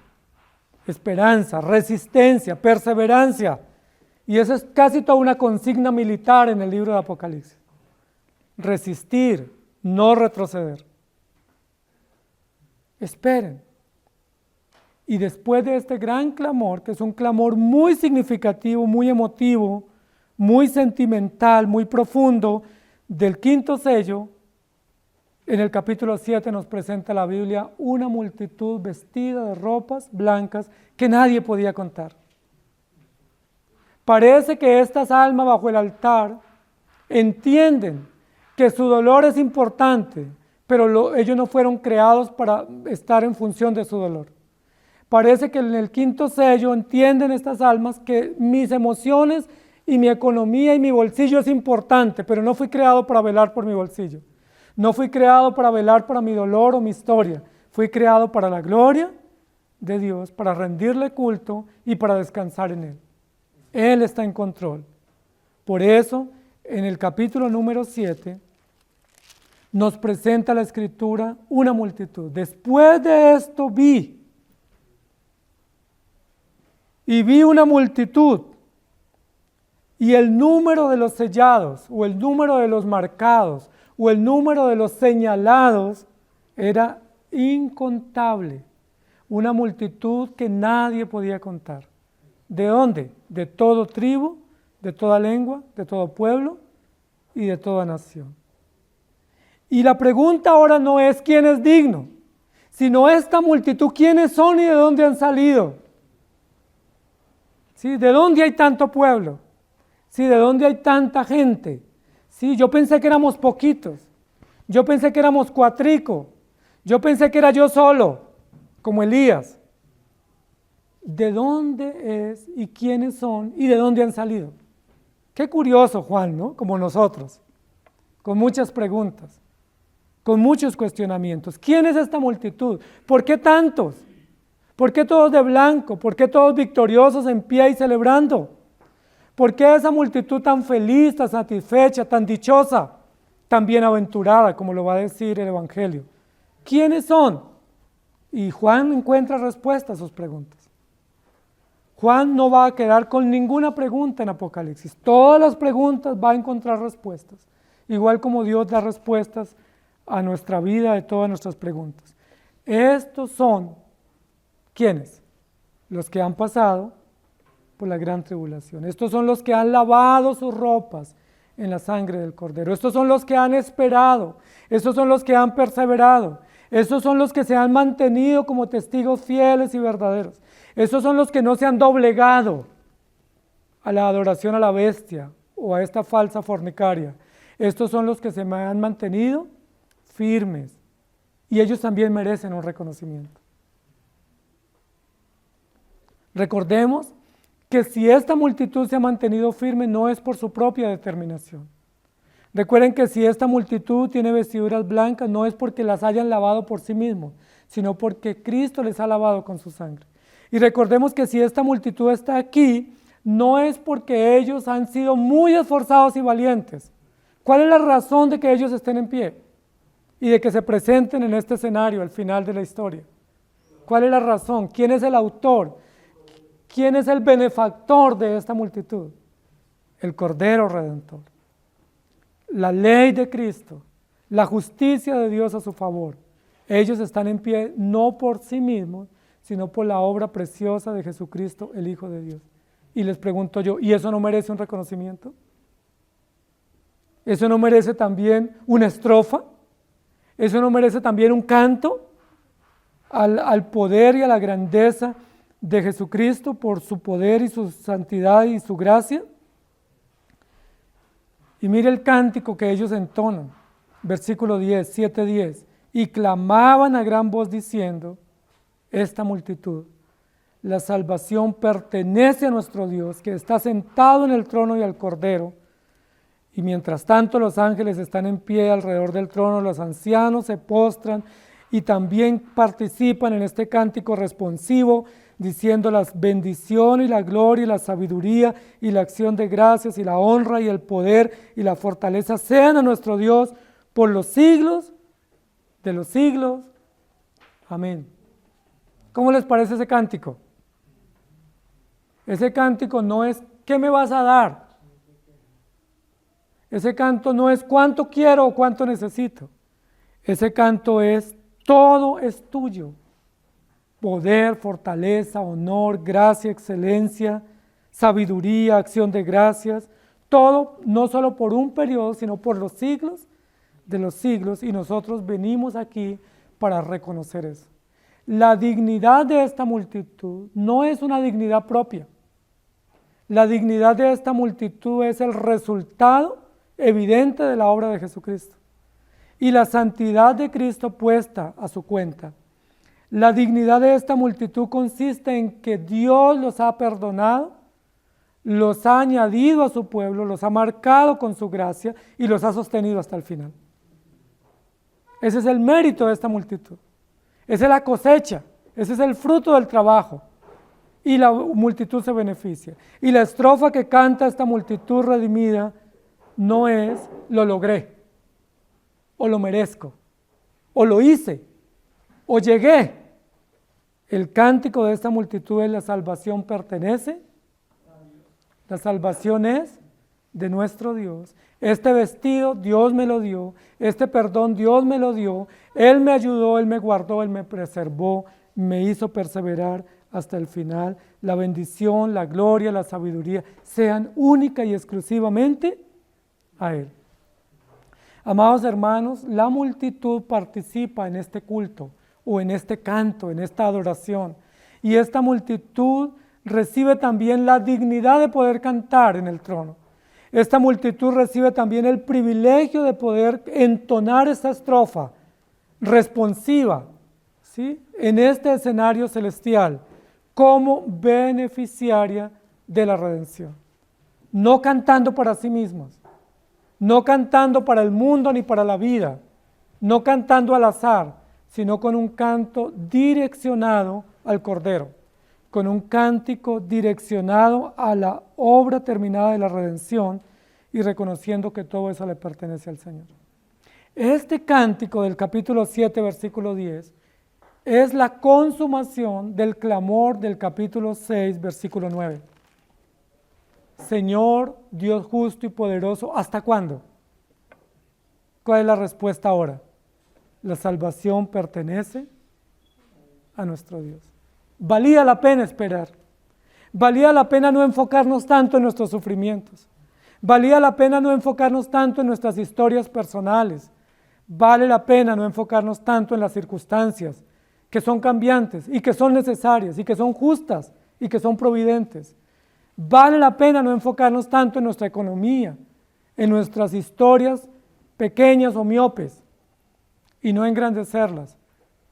esperanza, resistencia, perseverancia. Y eso es casi toda una consigna militar en el libro de Apocalipsis. Resistir, no retroceder. Esperen. Y después de este gran clamor, que es un clamor muy significativo, muy emotivo, muy sentimental, muy profundo, del quinto sello, en el capítulo 7 nos presenta la Biblia una multitud vestida de ropas blancas que nadie podía contar. Parece que estas almas bajo el altar entienden que su dolor es importante, pero ellos no fueron creados para estar en función de su dolor. Parece que en el quinto sello entienden estas almas que mis emociones y mi economía y mi bolsillo es importante, pero no fui creado para velar por mi bolsillo. No fui creado para velar para mi dolor o mi historia. Fui creado para la gloria de Dios, para rendirle culto y para descansar en Él. Él está en control. Por eso, en el capítulo número 7, nos presenta la Escritura una multitud. Después de esto vi una multitud, y el número de los sellados, o el número de los marcados, o el número de los señalados era incontable. Una multitud que nadie podía contar. ¿De dónde? De todo tribu, de toda lengua, de todo pueblo y de toda nación. Y la pregunta ahora no es quién es digno, sino esta multitud, quiénes son y de dónde han salido. ¿Sí? ¿De dónde hay tanto pueblo? ¿Sí? ¿De dónde hay tanta gente? ¿Sí? Yo pensé que éramos poquitos, yo pensé que éramos cuatrico, yo pensé que era yo solo, como Elías. ¿De dónde es y quiénes son y de dónde han salido? Qué curioso, Juan, ¿no? Como nosotros, con muchas preguntas, con muchos cuestionamientos. ¿Quién es esta multitud? ¿Por qué tantos? ¿Por qué todos de blanco? ¿Por qué todos victoriosos en pie y celebrando? ¿Por qué esa multitud tan feliz, tan satisfecha, tan dichosa, tan bienaventurada, como lo va a decir el Evangelio? ¿Quiénes son? Y Juan encuentra respuesta a sus preguntas. Juan no va a quedar con ninguna pregunta en Apocalipsis. Todas las preguntas va a encontrar respuestas, igual como Dios da respuestas a nuestra vida de todas nuestras preguntas. Estos son, ¿quiénes? Los que han pasado por la gran tribulación. Estos son los que han lavado sus ropas en la sangre del Cordero. Estos son los que han esperado. Estos son los que han perseverado. Estos son los que se han mantenido como testigos fieles y verdaderos. Estos son los que no se han doblegado a la adoración a la bestia o a esta falsa fornicaria. Estos son los que se han mantenido firmes y ellos también merecen un reconocimiento. Recordemos que si esta multitud se ha mantenido firme no es por su propia determinación. Recuerden que si esta multitud tiene vestiduras blancas no es porque las hayan lavado por sí mismos, sino porque Cristo les ha lavado con su sangre. Y recordemos que si esta multitud está aquí, no es porque ellos han sido muy esforzados y valientes. ¿Cuál es la razón de que ellos estén en pie? Y de que se presenten en este escenario al final de la historia. ¿Cuál es la razón? ¿Quién es el autor? ¿Quién es el benefactor de esta multitud? El Cordero Redentor. La ley de Cristo, la justicia de Dios a su favor. Ellos están en pie no por sí mismos, sino por la obra preciosa de Jesucristo, el Hijo de Dios. Y les pregunto yo, ¿y eso no merece un reconocimiento? ¿Eso no merece también una estrofa? ¿Eso no merece también un canto al poder y a la grandeza de Jesucristo por su poder y su santidad y su gracia? Y mire el cántico que ellos entonan, versículo 10, 7:10, y clamaban a gran voz diciendo, esta multitud, la salvación pertenece a nuestro Dios, que está sentado en el trono y al Cordero. Y mientras tanto los ángeles están en pie alrededor del trono, los ancianos se postran y también participan en este cántico responsivo, diciendo la bendición y la gloria y la sabiduría y la acción de gracias y la honra y el poder y la fortaleza sean a nuestro Dios por los siglos de los siglos. Amén. ¿Cómo les parece ese cántico? Ese cántico no es ¿qué me vas a dar? Ese canto no es cuánto quiero o cuánto necesito. Ese canto es todo es tuyo. Poder, fortaleza, honor, gracia, excelencia, sabiduría, acción de gracias. Todo no solo por un periodo, sino por los siglos de los siglos. Y nosotros venimos aquí para reconocer eso. La dignidad de esta multitud no es una dignidad propia. La dignidad de esta multitud es el resultado evidente de la obra de Jesucristo. y la santidad de Cristo puesta a su cuenta. La dignidad de esta multitud consiste en que Dios los ha perdonado, los ha añadido a su pueblo, los ha marcado con su gracia y los ha sostenido hasta el final. Ese es el mérito de esta multitud. Esa es la cosecha, ese es el fruto del trabajo. Y la multitud se beneficia. Y la estrofa que canta esta multitud redimida no es lo logré, o lo merezco, o lo hice, o llegué. El cántico de esta multitud es la salvación pertenece. La salvación es de nuestro Dios. Este vestido Dios me lo dio, este perdón Dios me lo dio, Él me ayudó, Él me guardó, Él me preservó, me hizo perseverar hasta el final. La bendición, la gloria, la sabiduría sean única y exclusivamente a Él. Amados hermanos, la multitud participa en este culto o en este canto, en esta adoración, y esta multitud recibe también la dignidad de poder cantar en el trono. Esta multitud recibe también el privilegio de poder entonar esta estrofa responsiva, ¿sí?, en este escenario celestial como beneficiaria de la redención. No cantando para sí mismos, no cantando para el mundo ni para la vida, no cantando al azar, sino con un canto direccionado al Cordero, con un cántico direccionado a la obra terminada de la redención y reconociendo que todo eso le pertenece al Señor. Este cántico del capítulo 7, versículo 10, es la consumación del clamor del capítulo 6, versículo 9. Señor, Dios justo y poderoso, ¿hasta cuándo? ¿Cuál es la respuesta ahora? La salvación pertenece a nuestro Dios. Valía la pena esperar. Valía la pena no enfocarnos tanto en nuestros sufrimientos. Valía la pena no enfocarnos tanto en nuestras historias personales. Vale la pena no enfocarnos tanto en las circunstancias que son cambiantes y que son necesarias y que son justas y que son providentes. Vale la pena no enfocarnos tanto en nuestra economía, en nuestras historias pequeñas o miopes y no engrandecerlas,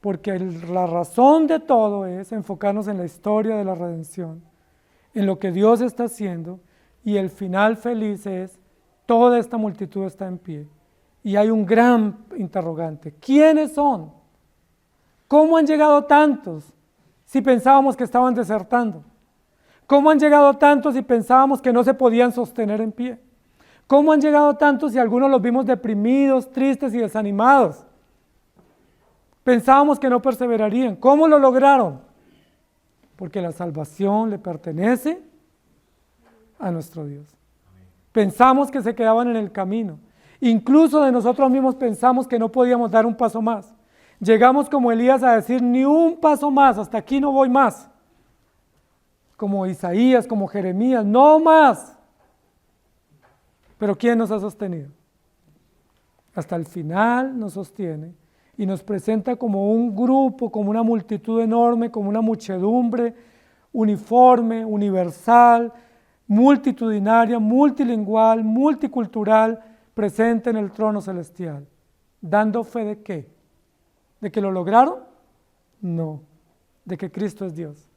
porque la razón de todo es enfocarnos en la historia de la redención, en lo que Dios está haciendo, y el final feliz es, toda esta multitud está en pie. Y hay un gran interrogante: ¿quiénes son? ¿Cómo han llegado tantos si pensábamos que estaban desertando? ¿Cómo han llegado tantos si pensábamos que no se podían sostener en pie? ¿Cómo han llegado tantos si algunos los vimos deprimidos, tristes y desanimados? Pensábamos que no perseverarían. ¿Cómo lo lograron? Porque la salvación le pertenece a nuestro Dios. Pensamos que se quedaban en el camino. Incluso de nosotros mismos pensamos que no podíamos dar un paso más. Llegamos como Elías a decir: ni un paso más, hasta aquí no voy más. Como Isaías, como Jeremías, no más. Pero ¿quién nos ha sostenido? Hasta el final nos sostiene y nos presenta como un grupo, como una multitud enorme, como una muchedumbre uniforme, universal, multitudinaria, multilingüal, multicultural, presente en el trono celestial. ¿Dando fe de qué? ¿De que lo lograron? No, de que Cristo es Dios,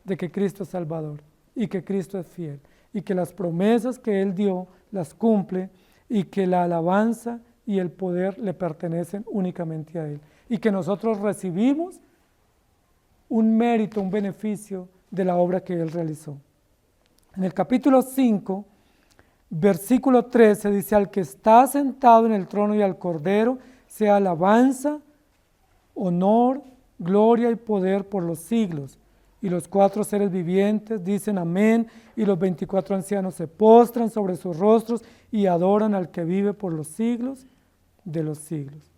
de que Cristo es Salvador y que Cristo es fiel y que las promesas que Él dio las cumple y que la alabanza y el poder le pertenecen únicamente a Él y que nosotros recibimos un mérito, un beneficio de la obra que Él realizó. En el capítulo 5, versículo 13 dice: al que está sentado en el trono y al Cordero sea alabanza, honor, gloria y poder por los siglos. Y los 4 seres vivientes dicen amén, y los 24 ancianos se postran sobre sus rostros y adoran al que vive por los siglos de los siglos.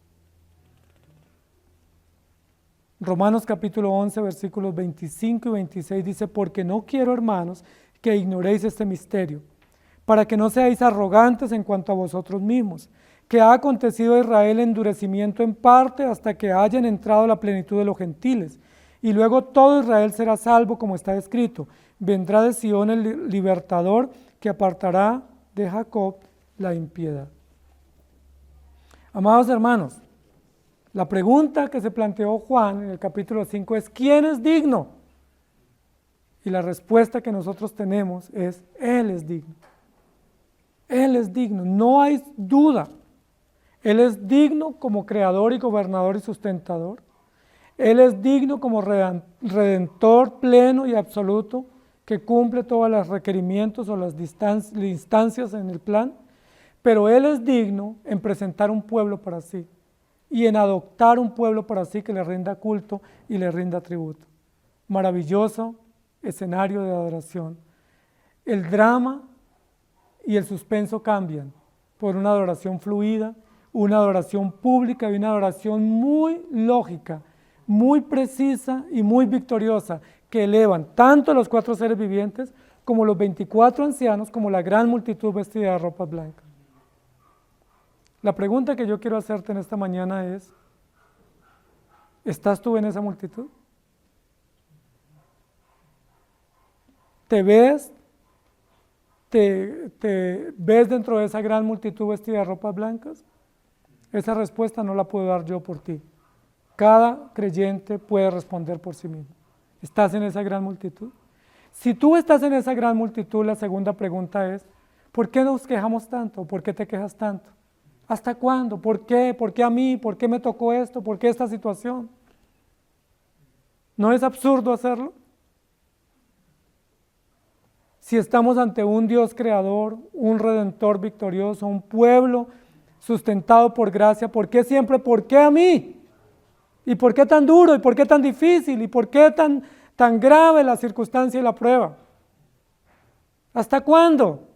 Romanos capítulo 11, versículos 25 y 26 dice: porque no quiero, hermanos, que ignoréis este misterio, para que no seáis arrogantes en cuanto a vosotros mismos, que ha acontecido a Israel endurecimiento en parte hasta que hayan entrado a la plenitud de los gentiles, y luego todo Israel será salvo, como está escrito: vendrá de Sion el libertador que apartará de Jacob la impiedad. Amados hermanos, la pregunta que se planteó Juan en el capítulo 5 es: ¿quién es digno? Y la respuesta que nosotros tenemos es: Él es digno. Él es digno, no hay duda. Él es digno como creador y gobernador y sustentador. Él es digno como redentor pleno y absoluto que cumple todos los requerimientos o las instancias en el plan. Pero Él es digno en presentar un pueblo para sí y en adoptar un pueblo para sí que le rinda culto y le rinda tributo. Maravilloso escenario de adoración. El drama y el suspenso cambian por una adoración fluida, una adoración pública y una adoración muy lógica, muy precisa y muy victoriosa, que elevan tanto a los 4 seres vivientes como los 24 ancianos, como la gran multitud vestida de ropas blancas. La pregunta que yo quiero hacerte en esta mañana es: ¿estás tú en esa multitud? ¿Te ves dentro de esa gran multitud vestida de ropas blancas? Esa respuesta no la puedo dar yo por ti. Cada creyente puede responder por sí mismo. ¿Estás en esa gran multitud? Si tú estás en esa gran multitud, la segunda pregunta es: ¿por qué nos quejamos tanto? ¿Por qué te quejas tanto? ¿Hasta cuándo? ¿Por qué? ¿Por qué a mí? ¿Por qué me tocó esto? ¿Por qué esta situación? ¿No es absurdo hacerlo? Si estamos ante un Dios creador, un redentor victorioso, un pueblo sustentado por gracia, ¿por qué siempre? ¿Por qué a mí? ¿Y por qué tan duro? ¿Y por qué tan difícil? ¿Y por qué tan grave la circunstancia y la prueba? ¿Hasta cuándo?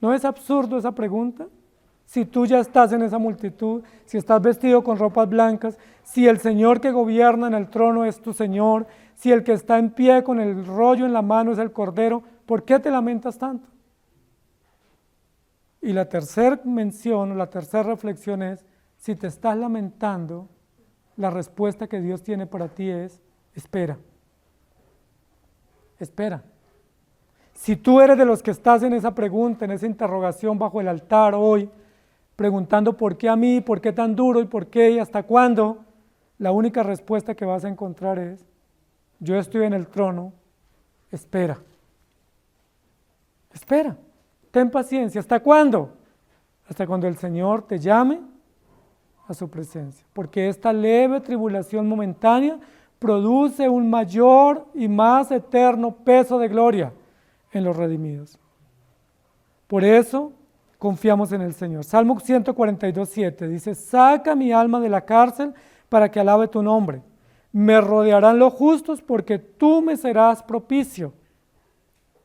¿No es absurdo esa pregunta? Si tú ya estás en esa multitud, si estás vestido con ropas blancas, si el Señor que gobierna en el trono es tu Señor, si el que está en pie con el rollo en la mano es el Cordero, ¿por qué te lamentas tanto? Y la tercera mención, la tercera reflexión es: si te estás lamentando, la respuesta que Dios tiene para ti es: espera. Espera. Si tú eres de los que estás en esa pregunta, en esa interrogación bajo el altar hoy, preguntando ¿por qué a mí? ¿Por qué tan duro? ¿Y por qué? ¿Y hasta cuándo? La única respuesta que vas a encontrar es: yo estoy en el trono, espera. Espera, ten paciencia. ¿Hasta cuándo? Hasta cuando el Señor te llame a su presencia, porque esta leve tribulación momentánea produce un mayor y más eterno peso de gloria en los redimidos. Por eso confiamos en el Señor. Salmo 142:7 dice: saca mi alma de la cárcel para que alabe tu nombre. Me rodearán los justos porque tú me serás propicio.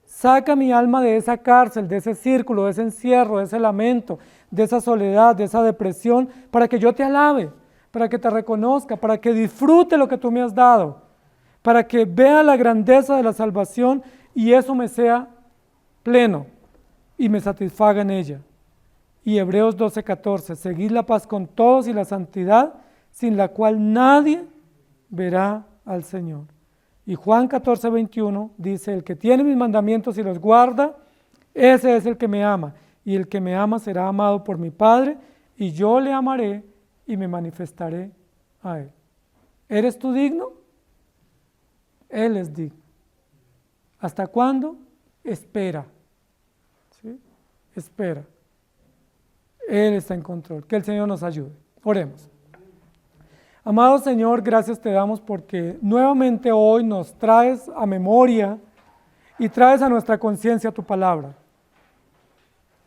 Saca mi alma de esa cárcel, de ese círculo, de ese encierro, de ese lamento, de esa soledad, de esa depresión, para que yo te alabe, para que te reconozca, para que disfrute lo que tú me has dado, para que vea la grandeza de la salvación y eso me sea pleno y me satisfaga en ella. Y Hebreos 12:14, seguid la paz con todos y la santidad, sin la cual nadie verá al Señor. Y Juan 14:21 dice: el que tiene mis mandamientos y los guarda, ese es el que me ama, y el que me ama será amado por mi Padre, y yo le amaré y me manifestaré a él. ¿Eres tú digno? Él es digno. ¿Hasta cuándo? Espera. ¿Sí? Espera. Él está en control. Que el Señor nos ayude. Oremos. Amado Señor, gracias te damos porque nuevamente hoy nos traes a memoria y traes a nuestra conciencia tu palabra.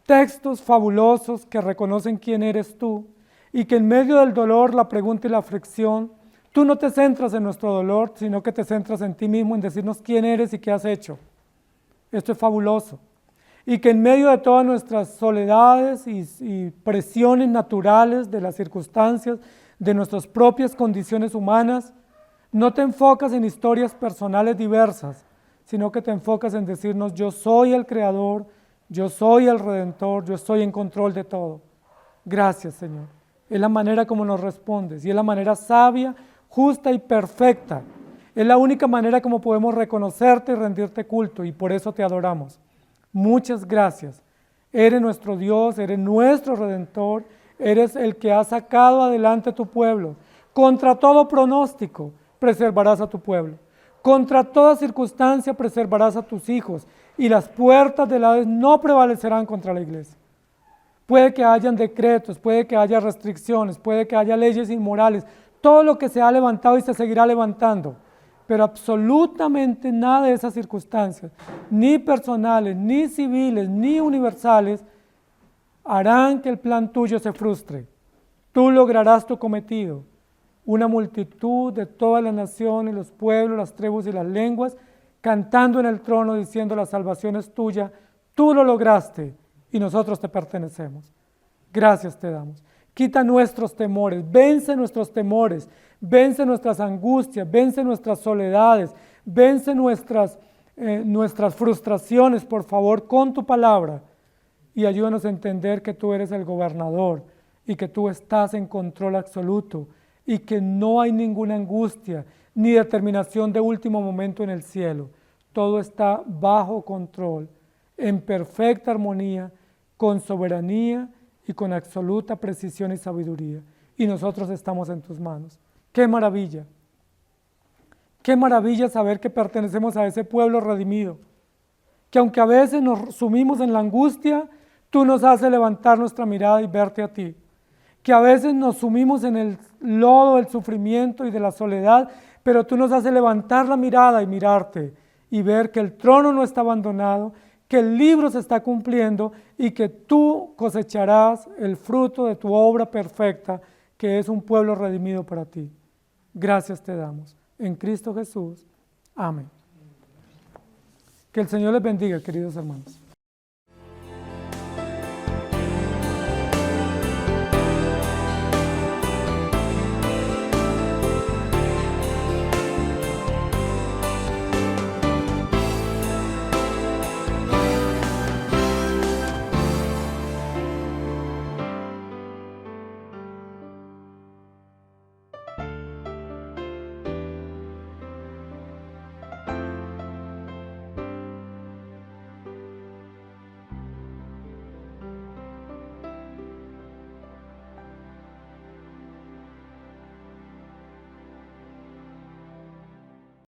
Textos fabulosos que reconocen quién eres tú y que en medio del dolor, la pregunta y la aflicción, tú no te centras en nuestro dolor, sino que te centras en ti mismo, en decirnos quién eres y qué has hecho. Esto es fabuloso. Y que en medio de todas nuestras soledades y presiones naturales de las circunstancias, de nuestras propias condiciones humanas, no te enfocas en historias personales diversas, sino que te enfocas en decirnos: yo soy el Creador, yo soy el Redentor, yo estoy en control de todo. Gracias, Señor. Es la manera como nos respondes y es la manera sabia, justa y perfecta. Es la única manera como podemos reconocerte y rendirte culto, y por eso te adoramos. Muchas gracias. Eres nuestro Dios, eres nuestro Redentor, Eres el que ha sacado adelante a tu pueblo. Contra todo pronóstico preservarás a tu pueblo. Contra toda circunstancia preservarás a tus hijos. Y las puertas del Hades no prevalecerán contra la iglesia. Puede que hayan decretos, puede que haya restricciones, puede que haya leyes inmorales. Todo lo que se ha levantado y se seguirá levantando. Pero absolutamente nada de esas circunstancias, ni personales, ni civiles, ni universales, harán que el plan tuyo se frustre. Tú lograrás tu cometido. Una multitud de todas las naciones, los pueblos, las tribus y las lenguas, cantando en el trono diciendo la salvación es tuya, tú lo lograste y nosotros te pertenecemos. Gracias te damos. Quita nuestros temores, vence nuestros temores, vence nuestras angustias, vence nuestras soledades, vence nuestras frustraciones, por favor, con tu palabra. Y ayúdanos a entender que tú eres el gobernador y que tú estás en control absoluto y que no hay ninguna angustia ni determinación de último momento en el cielo. Todo está bajo control, en perfecta armonía, con soberanía y con absoluta precisión y sabiduría. Y nosotros estamos en tus manos. ¡Qué maravilla! ¡Qué maravilla saber que pertenecemos a ese pueblo redimido! Que aunque a veces nos sumimos en la angustia, tú nos haces levantar nuestra mirada y verte a ti. Que a veces nos sumimos en el lodo del sufrimiento y de la soledad, pero tú nos haces levantar la mirada y mirarte y ver que el trono no está abandonado, que el libro se está cumpliendo y que tú cosecharás el fruto de tu obra perfecta, que es un pueblo redimido para ti. Gracias te damos. En Cristo Jesús. Amén. Que el Señor les bendiga, queridos hermanos.